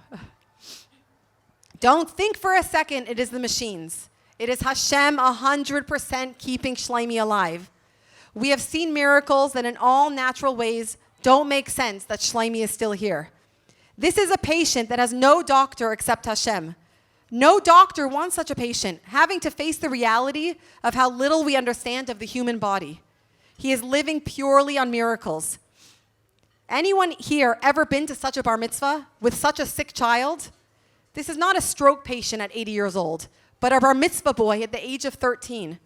Speaker 12: Don't think for a second it is the machines. It is Hashem 100% keeping Shloime alive. We have seen miracles that in all natural ways don't make sense that Shloime is still here. This is a patient that has no doctor except Hashem. No doctor wants such a patient, having to face the reality of how little we understand of the human body. He is living purely on miracles. Anyone here ever been to such a bar mitzvah with such a sick child? This is not a stroke patient at 80 years old, but a bar mitzvah boy at the age of 13.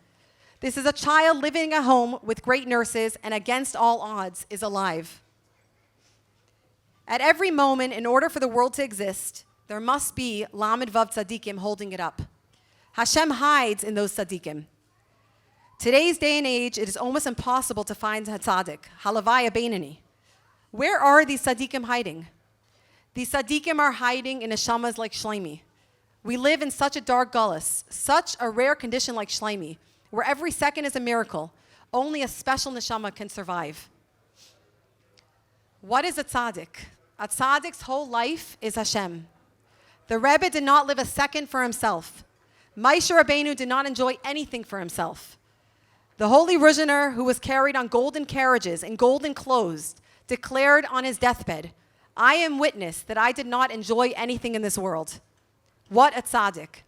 Speaker 12: This is a child living at home with great nurses and against all odds is alive. At every moment, in order for the world to exist, there must be Lamed Vav Tzadikim holding it up. Hashem hides in those tzadikim. Today's day and age, it is almost impossible to find a tzaddik, halavaya beinani. Where are these tzaddikim hiding? These tzaddikim are hiding in neshamas like Shloime. We live in such a dark gullus, such a rare condition like Shloime, where every second is a miracle. Only a special neshama can survive. What is a tzaddik? A tzaddik's whole life is Hashem. The Rebbe did not live a second for himself. Moshe Rabbeinu did not enjoy anything for himself. The holy Ruzhiner, who was carried on golden carriages and golden clothes, declared on his deathbed, I am witness that I did not enjoy anything in this world. What a tzaddik.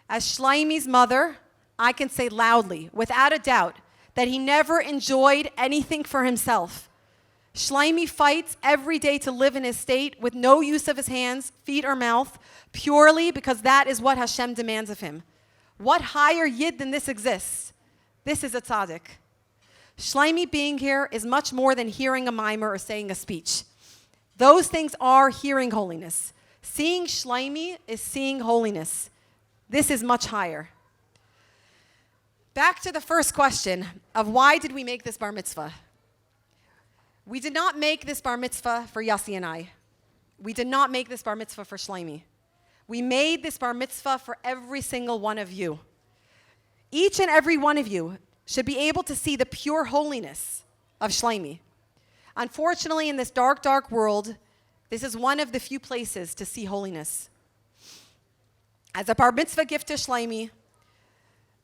Speaker 12: As Shloime's mother, I can say loudly, without a doubt, that he never enjoyed anything for himself. Shloime fights every day to live in his state with no use of his hands, feet, or mouth, purely because that is what Hashem demands of him. What higher yid than this exists? This is a tzaddik. Shloime being here is much more than hearing a mimer or saying a speech. Those things are hearing holiness. Seeing Shloime is seeing holiness. This is much higher. Back to the first question of why did we make this bar mitzvah? We did not make this bar mitzvah for Yossi and I. We did not make this bar mitzvah for Shloime. We made this bar mitzvah for every single one of you. Each and every one of you should be able to see the pure holiness of Shloime. Unfortunately, in this dark, dark world, this is one of the few places to see holiness. As a bar mitzvah gift to Shloime,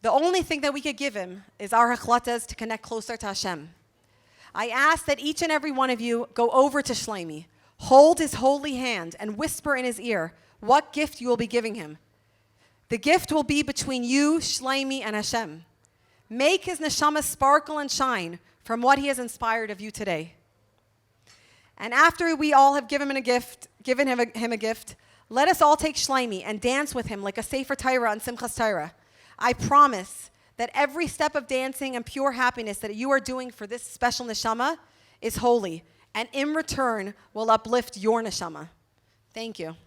Speaker 12: the only thing that we could give him is our hachlatas to connect closer to Hashem. I ask that each and every one of you go over to Shloime, hold his holy hand, and whisper in his ear what gift you will be giving him. The gift will be between you, Shloime, and Hashem. Make his neshama sparkle and shine from what he has inspired of you today. And after we all have given him a gift, let us all take Shloime and dance with him like a Sefer Torah on Simchas Torah. I promise that every step of dancing and pure happiness that you are doing for this special neshama is holy, and in return will uplift your neshama. Thank you.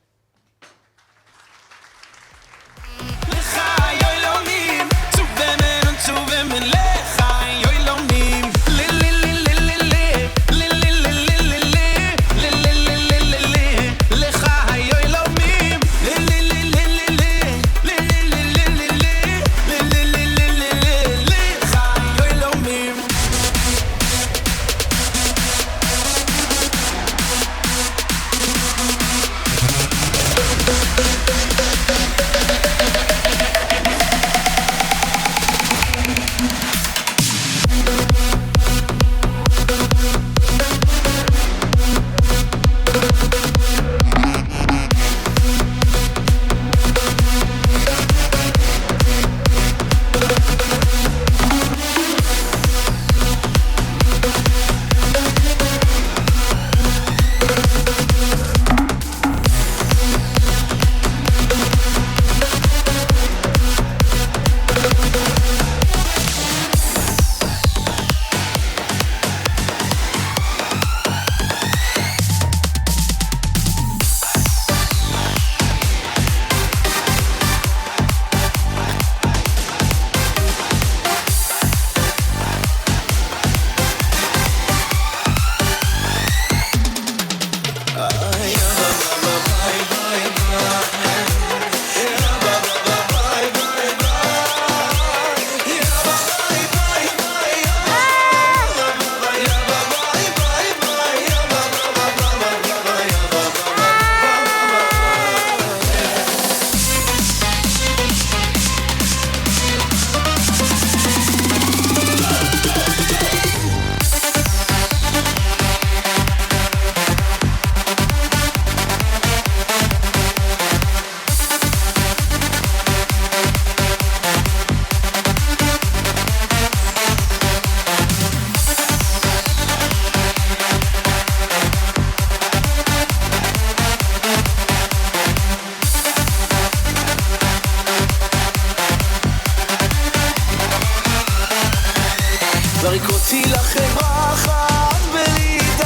Speaker 7: זריקותי לכם ברכה, את בלי די,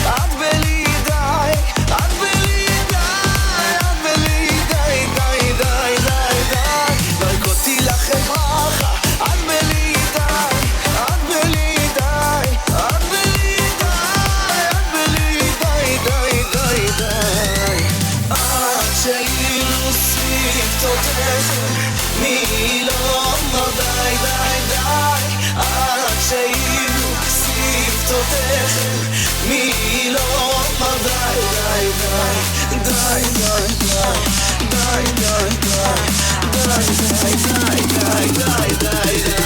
Speaker 7: את בלי די, את בלי די, את בלי די, די, די, די, די. זריקותי לכם ברכה, את בלי די, את בלי די, את בלי די, את בלי די, די, די, די. עד שאילוסי חטאתם מי לא אמר די די די די די די די די די די די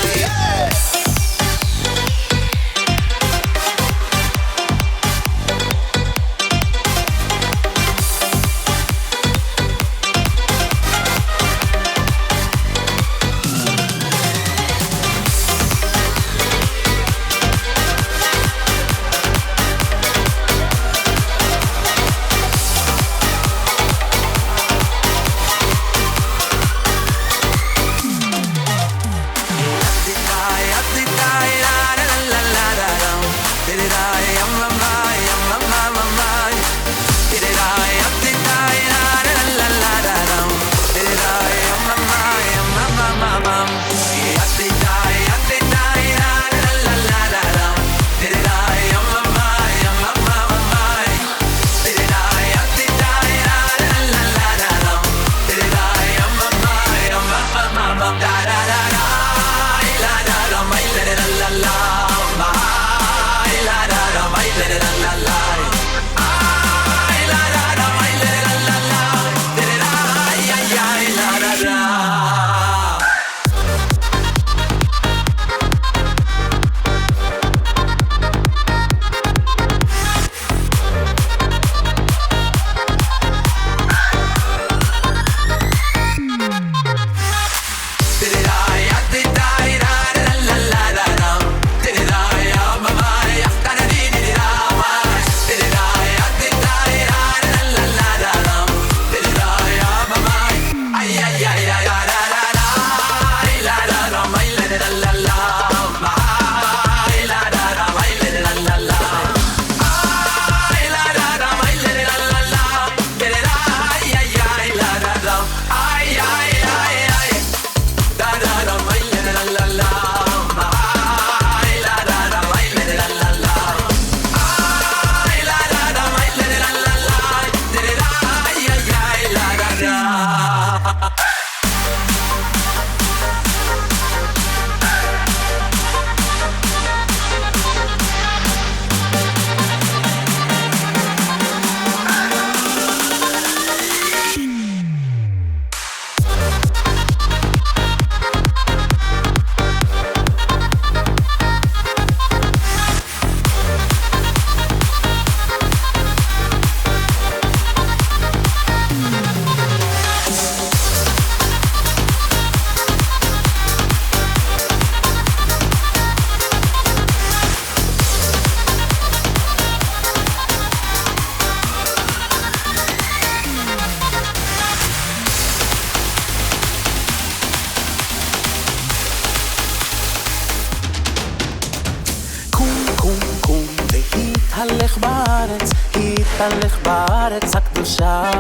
Speaker 6: התהלך בארץ הקדושה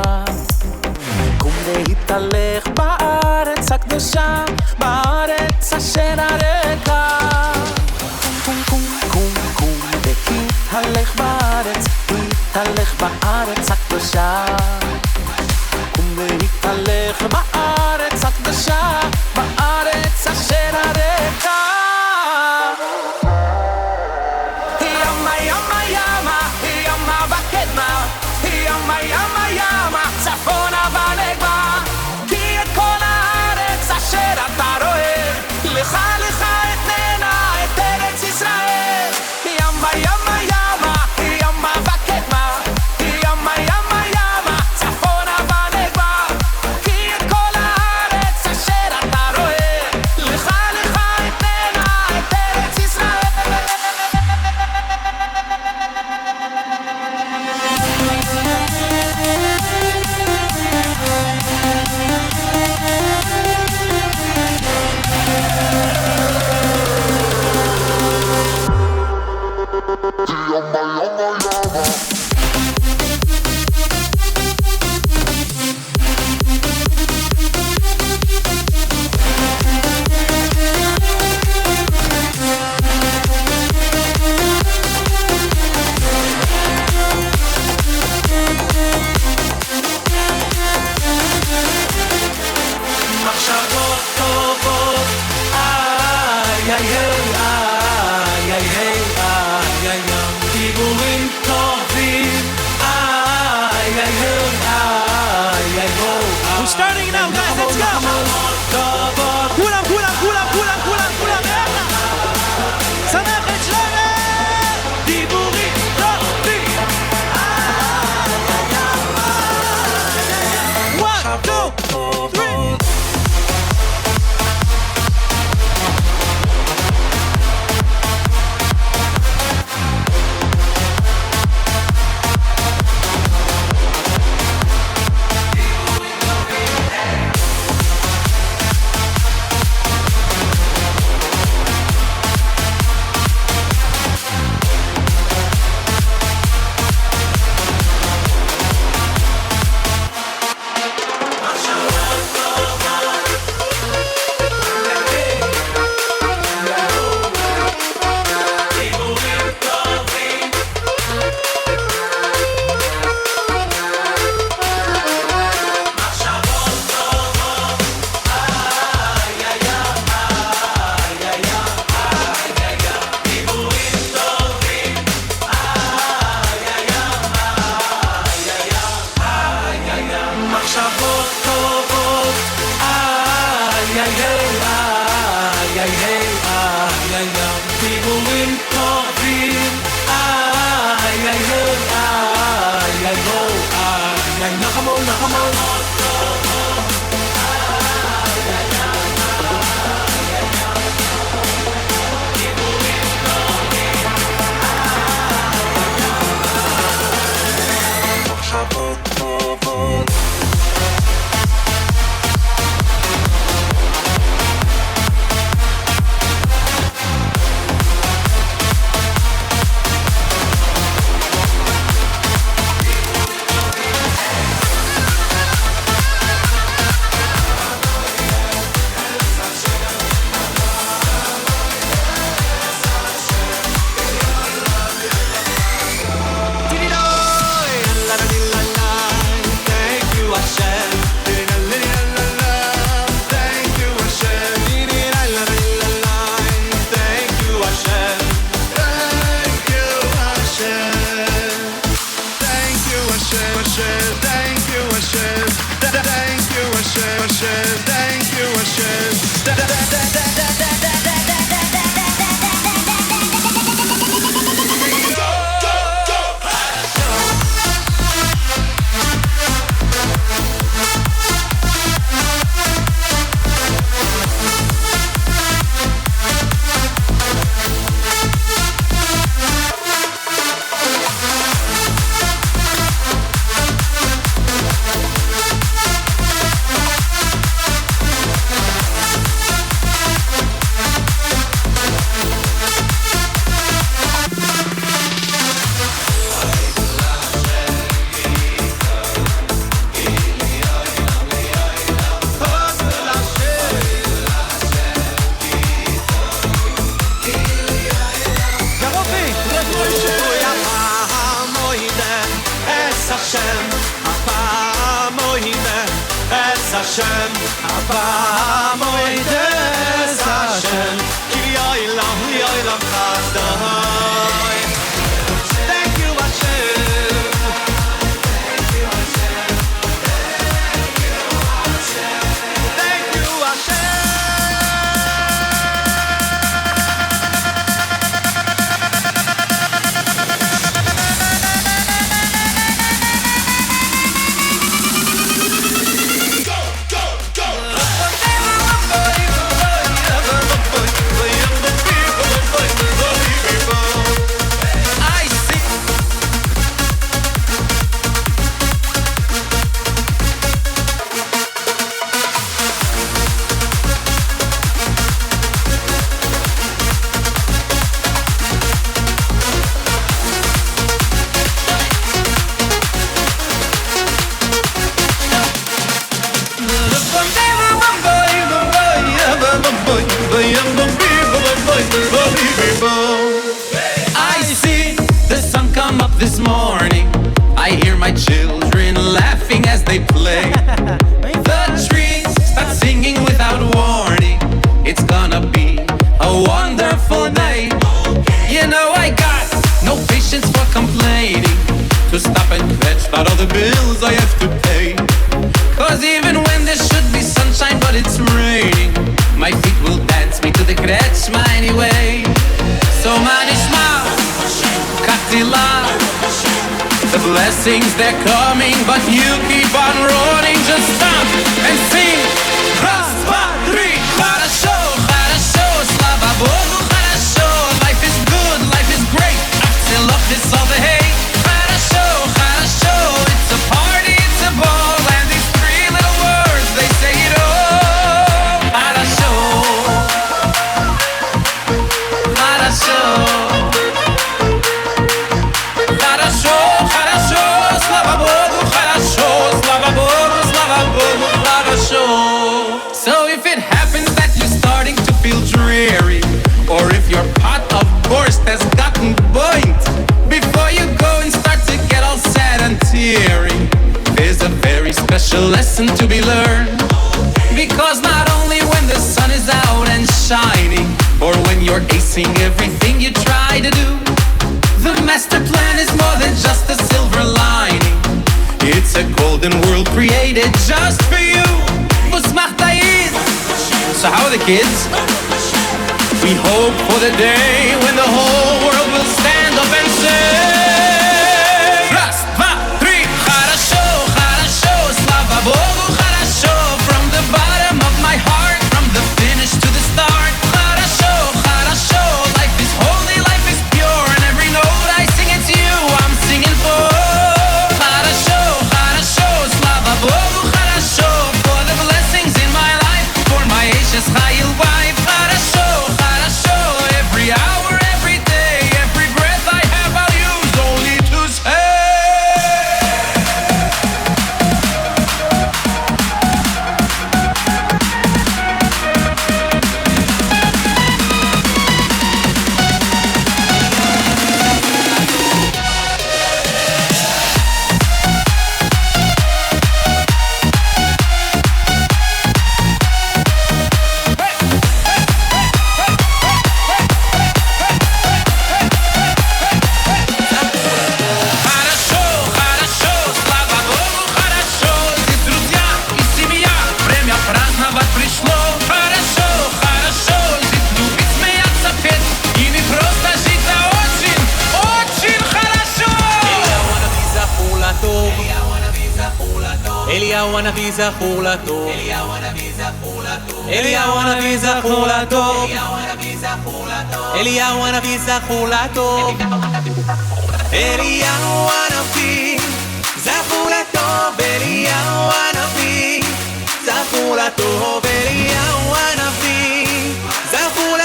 Speaker 6: קום והתהלך בארץ הקדושה בארץ אשר הרקע קום קום קום קום והתהלך בארץ התהלך בארץ הקדושה קום והתהלך בארץ הקדושה בארץ אשר הרקע ימה צפונה ונגבה כי את כל הארץ אשר אתה רואה לך לך אתננה את ארץ ישראל ימה ימה ימה ימה וקדמה ימה ימה ימה צפונה ונגבה כי את כל הארץ אשר אתה רואה לך לך אתננה את ארץ ישראל מחשבות טובות איי איי איי איי איי איי איי
Speaker 7: טובות כולם, כולם, כולם, כולם, כולם, כולם שמח את שלמה דיבורים טובים One, two, three מחשבות טובות איי איי איי איי איי איי דיבורים טובים איי איי איי איי איי נחמון נחמון מחשבות טובות Hashem, Abba Moedes Hashem, Ki Yoilam Chadai. Thank you Hashem. Thank you Hashem. Thank you Hashem. I see the sun come up this morning. I hear my children laughing as they play. The trees start singing without warning. It's gonna be a wonderful day. You know I got no patience for complaining. To stop and fetch out all the bills I have to pay. Cause even when there should be sunshine but it's rain,
Speaker 13: nishma anyway. So ma nishma, katila. The blessings they're coming, but you keep on rolling. Just stop and sing. Раз, два, три. Хорошо, хорошо, слава Богу, хорошо. Life is good, life is great. After love is all the hate. Хорошо, хорошо, it's a party, it's a ball, and these three little words they say it all. Хорошо, хорошо. Хорошо, хорошо, слава Богу, хорошо, слава Богу, слава Богу, хорошо. So if it happens that you're starting to feel dreary, or if your pot of borscht has gotten burnt, before you go and start to get all sad and teary, there's a very special lesson to be learned. Because not only when the sun is out and shining, or when you're acing everything you try to do, the master plan is more than just a silver lining. It's a golden world created just for you. So how are the kids? We hope for the day when the whole world will stand up and say Раз, два, три. Хорошо, хорошо, слава Богу, хорошо. From the bottom of my heart, from the finish to the start. Хорошо, хорошо, life is holy, life is pure, and every note I sing it's you I'm singing for. Хорошо, хорошо, слава Богу, хорошо. For the blessings in my life, for my Ashes Chayil wife. Хорошо, хорошо, every hour, every day, every breath I have I'll use only to say Хорошо, хорошо, слава Богу, хорошо. Здесь друзья и семья, время праздновать пришло. Хорошо, хорошо, здесь любить, смеяться, петь и не просто жить, а очень, очень хорошо.
Speaker 7: Eliyahu Hanavi zachor latov. Eliyahu Hanavi zachor latov. Eliyahu Hanavi zachor latov. Eliyahu Hanavi zachor latov. Eliyahu Hanavi zachor latov. Eliyahu Hanavi zachor latov. Eliyahu Hanavi zachor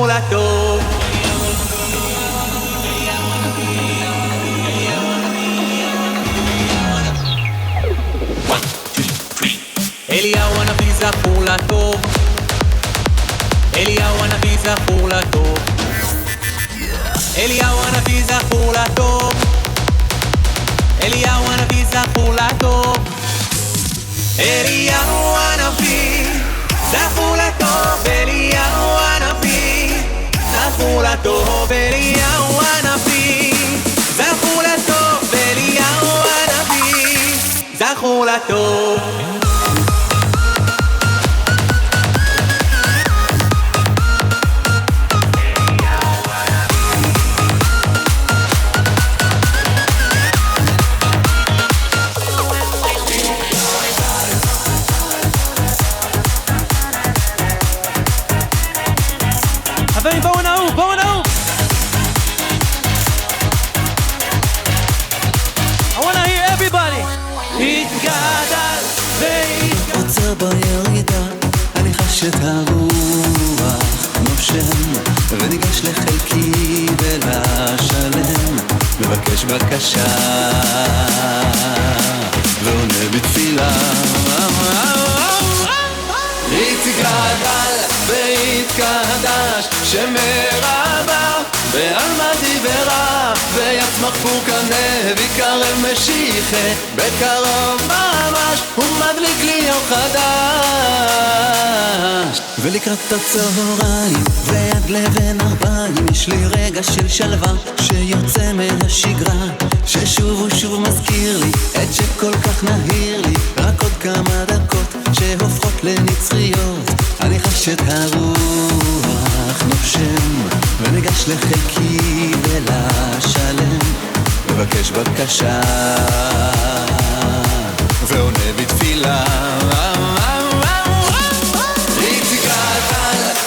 Speaker 7: latov. Eliyahu Hanavi zachor latov. Eliyahu Hanavi zachor latov. Eliyahu Hanavi zachor latov. Eliyahu Hanavi zachor latov. Eliyahu Hanavi zachor latov. Eliyahu Hanavi zachor latov. Eliyahu Hanavi zachor latov. Eliyahu Hanavi zachor latov.
Speaker 14: חברים, בואו נעוף, בואו נעוף. I want to hear everybody.
Speaker 7: התגדל והתגדל.
Speaker 15: עוצר בירידה, אני חש את הרוח נושם, וניגש לחלקי ולשלם, מבקש בקשה ועונה בתפילה. התגדל והתקדש, שמרבה בעלמא דיברה, ויצמח פורקנה ויקרב משיחה, בקרוב ממש הוא מדליק לי אור חדש. ולקראת הצהריים ועד לבן 40 יש לי רגע של שלווה שיוצא מן השגרה, ששוב ושוב מזכיר לי את שכל כך נהיר לי, רק עוד כמה דקות שהופכות לנצחיות. אני חש את הרוח נושם וניגש לחלקי ולשלם, מבקש בקשה ועונה בתפילה.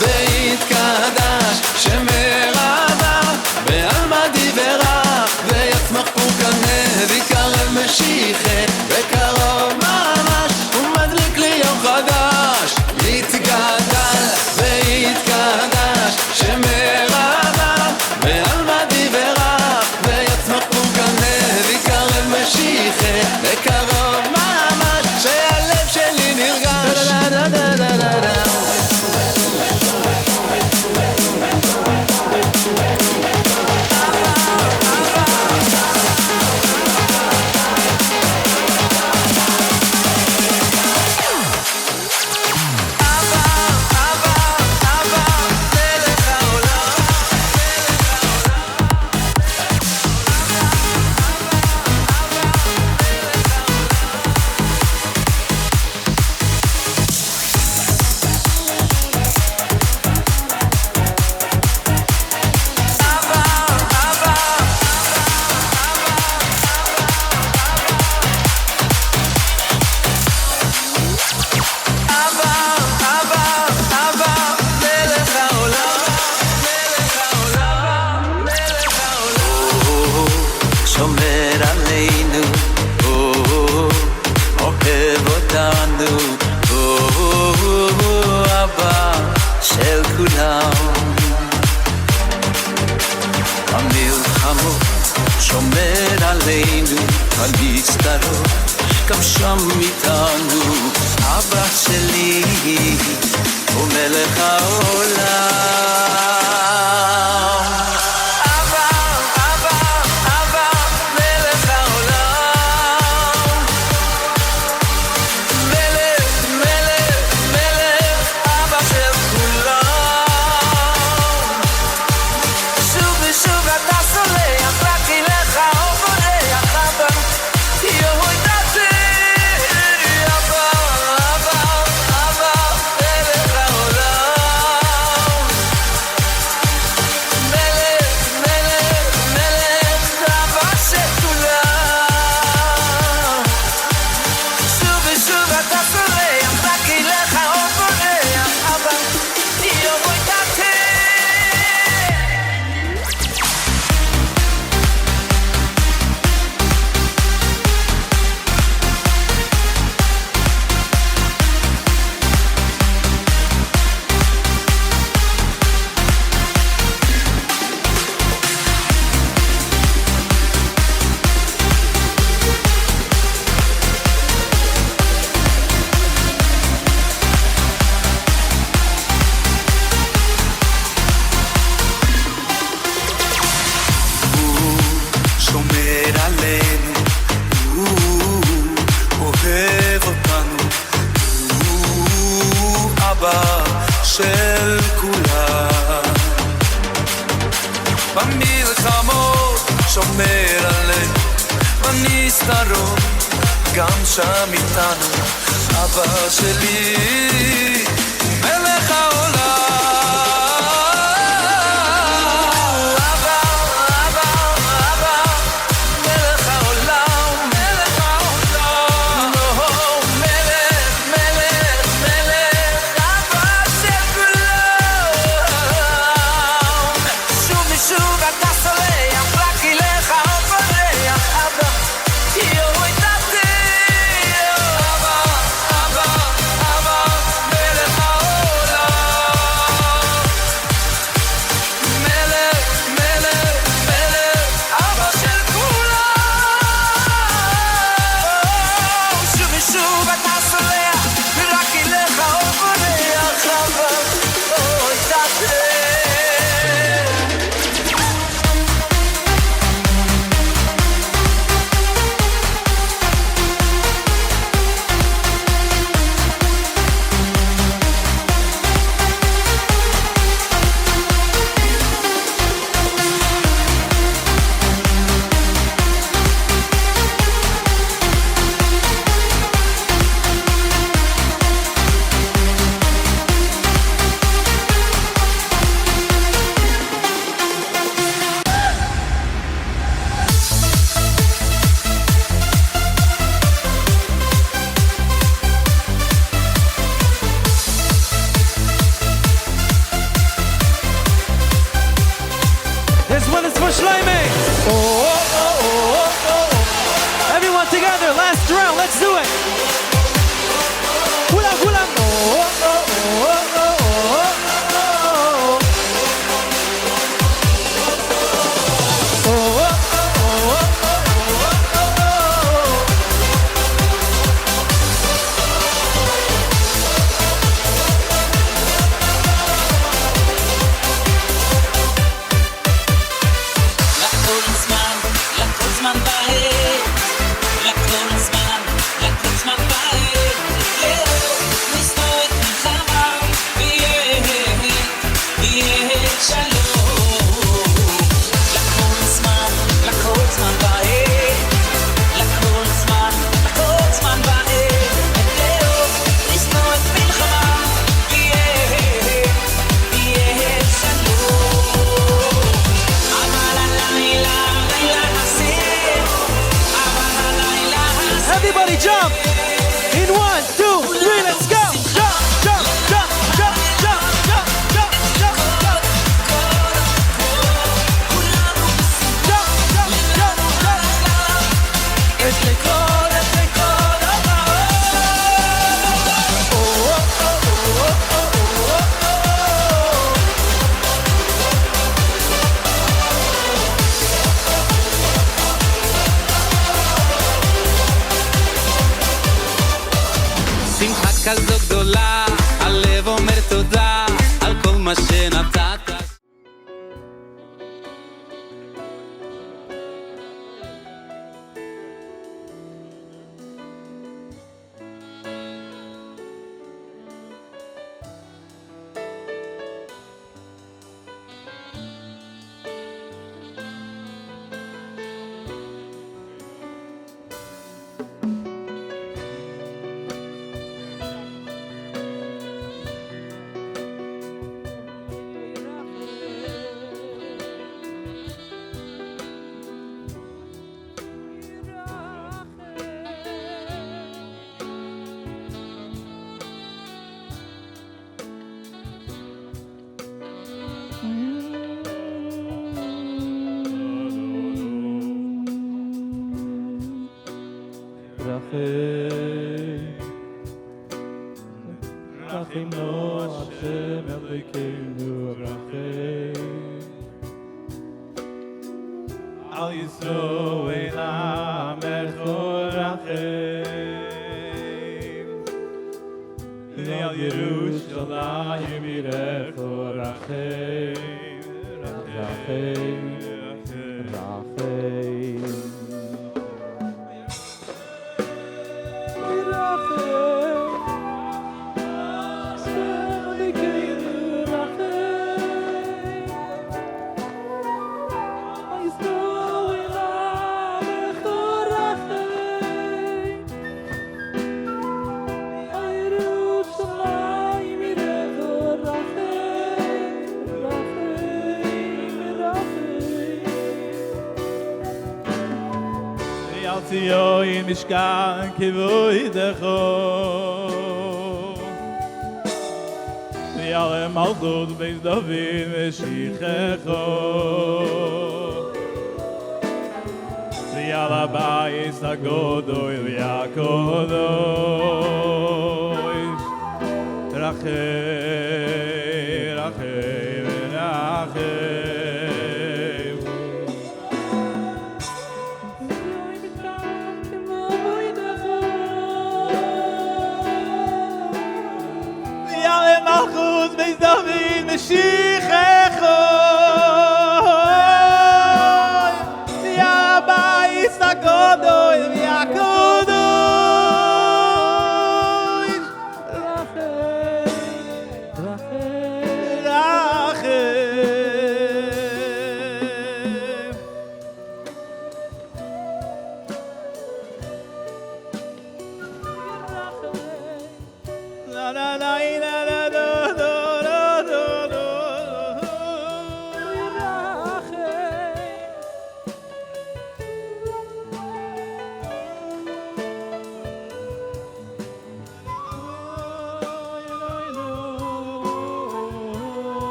Speaker 15: והתקדש שמרבה בעלמא דיברה, ויצמח פורקנה ויקרב משיחה, בקרוב ממש הוא מדליק לי יום חדש. התגדל והתקדש שמרבה בעלמא דיברה, ויצמח פורקנה ויקרב משיחה, בקרוב ממש שהלב שלי נרגש.
Speaker 7: Melech
Speaker 14: Shloime. Oh, oh, oh, oh, oh. Everyone together, last round, let's do it. Hulam, hulam. Oh, oh, oh, oh, oh, oh. Everybody jump! In 1, 2, 3, let's go! Jump, jump, jump, jump, jump, jump, jump, jump, jump. Jump, jump, jump, jump. It's the call, it's the call, oh, oh, oh, oh, oh, oh, oh,
Speaker 15: שמחה כזו גדולה, הלב אומר תודה על כל מה שנתת.
Speaker 16: רחם נו השם אלוקינו רחם על ישראל עמך רחם ועל ירושלים עירך רחם רחם ציון משכן כבודך ויעלה מלכות בית דוד משיחך ויעלה בית הגדול והקדוש רחם רחם רחם Malchus beis David Mashiach Ya Bais HaGodol VaKadosh Rachem Rachem La la la la la la la la la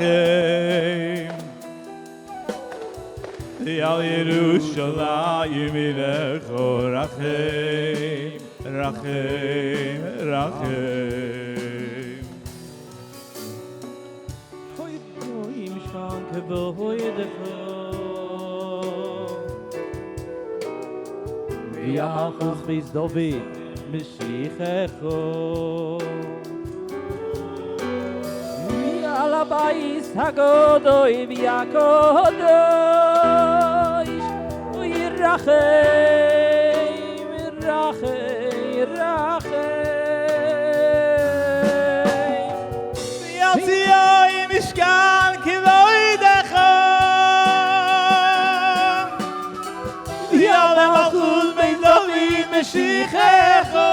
Speaker 16: Mechorachim Yal Yerushalayim Mechorachim Rachim Rachim Hoy im shan kevoy defo Yachos bis David Mishichecho Alabais hagodoy v'yakodoy Yirachem, Yirachem, Yirachem V'yatzioi mishkan kivoidecha V'yalem achuz bein David Mishichecho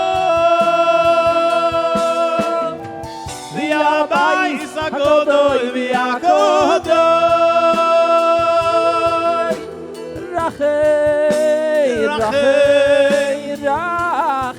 Speaker 16: V'yabais hagodoy v'yakodoy Rachei, Rachei, Rachei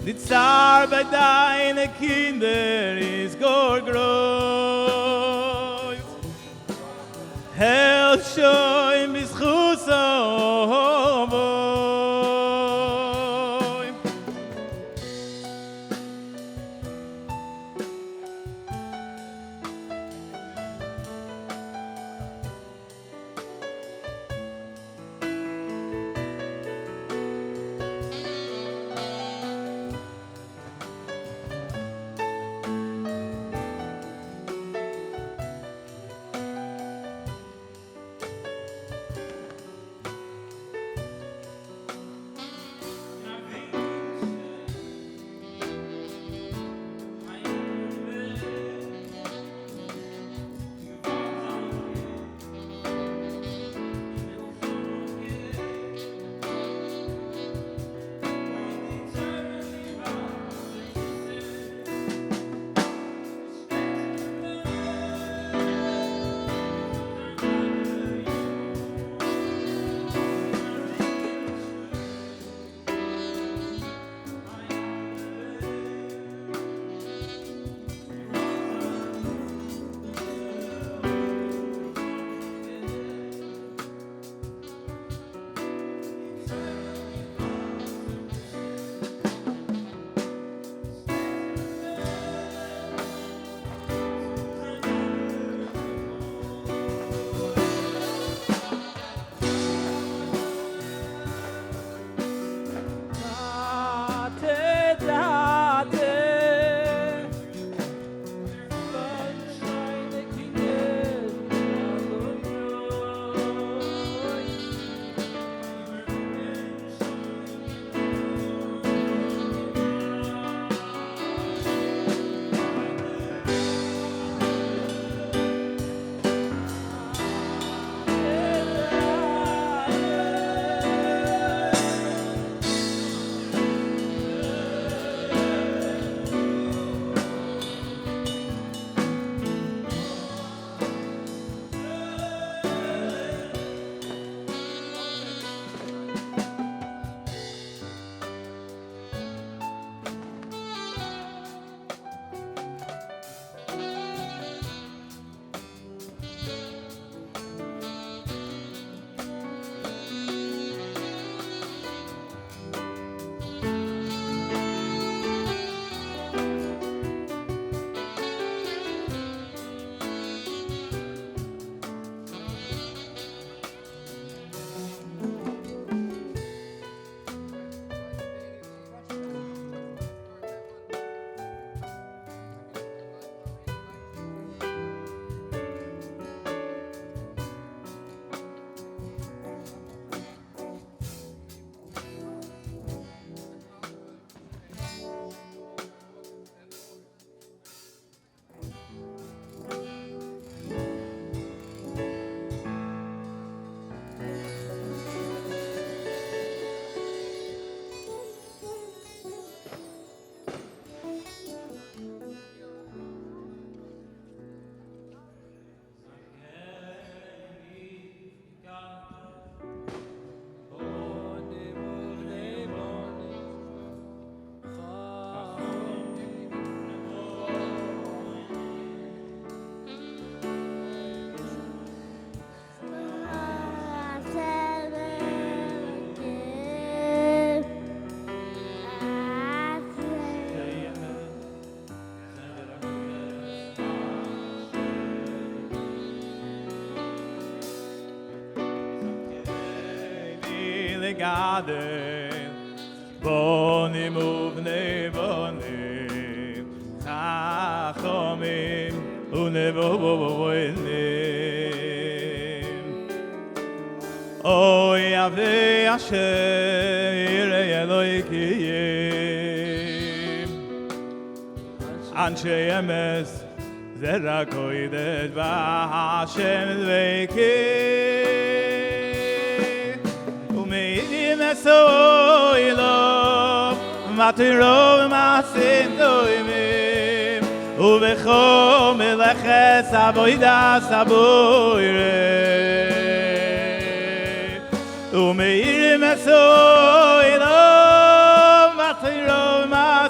Speaker 16: Die Zahl bei deinen Kindern ist gar groß. Hell schon bis Chusoboy. garden. Bonim uvnei bonim, chachomim unevovovonim. Oy avdei Hashem yirei Elohim, Anshe emes zera koidet v'Hashem dveikim, umeidim esoilo matirov masim toimim, uvechom meleches avodas aboirei, umeidim esoilo matirov masim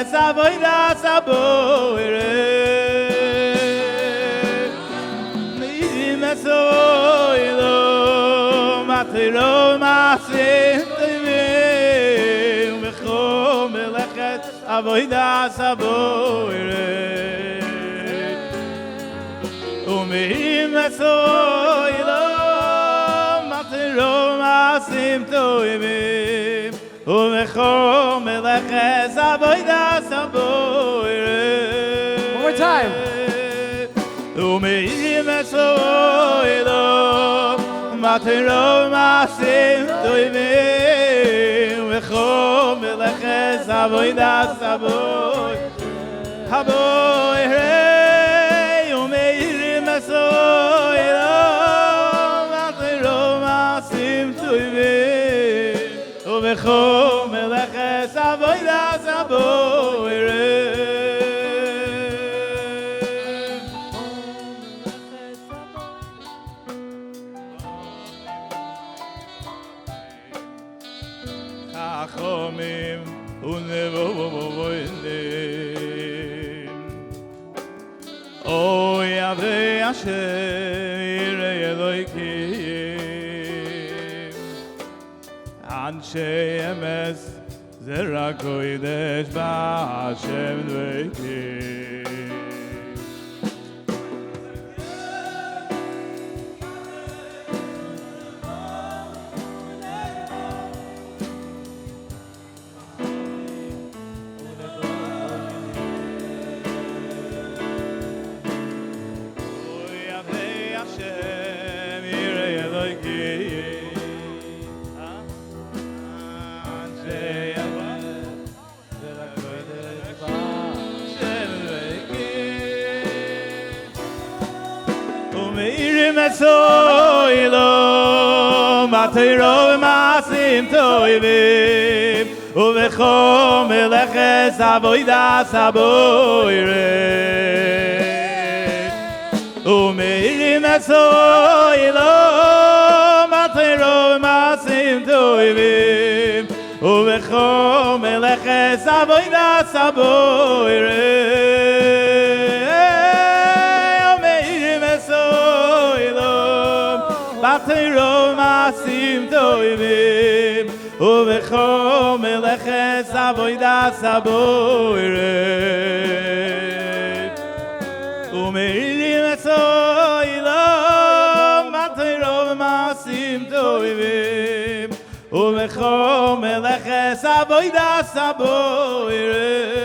Speaker 16: meleches avodas aboire Mirim esoilo matiro masim tivim V'chol meleches avodas aboire Umirim esoilo matiro masim tivim V'chol meleches avodas aboire
Speaker 14: One more time.
Speaker 16: Umirim esoilo matiro masim tivim V'chol meleches avodas aboire Aboire Umirim esoilo matiro masim tivim V'chol meleches avodas aboire Chachomim unevovovoinim Oy avrei Hashem yirei Elokim Anshei emes zera kodesh b'Hashem dveikim Mesoilo matiro masim toivim uvechol meleches avodas aboire umeirim mesoilo matiro masim toivim uvechol meleches avodas aboire Batiro masim toivim Uvechol meleches avodas aboire Umeirim esoilo Batiro masim toivim Uvechol meleches avodas aboire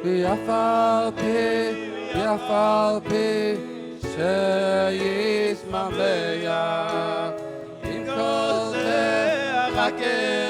Speaker 17: ואף על פי שישמח עם כל זה חכה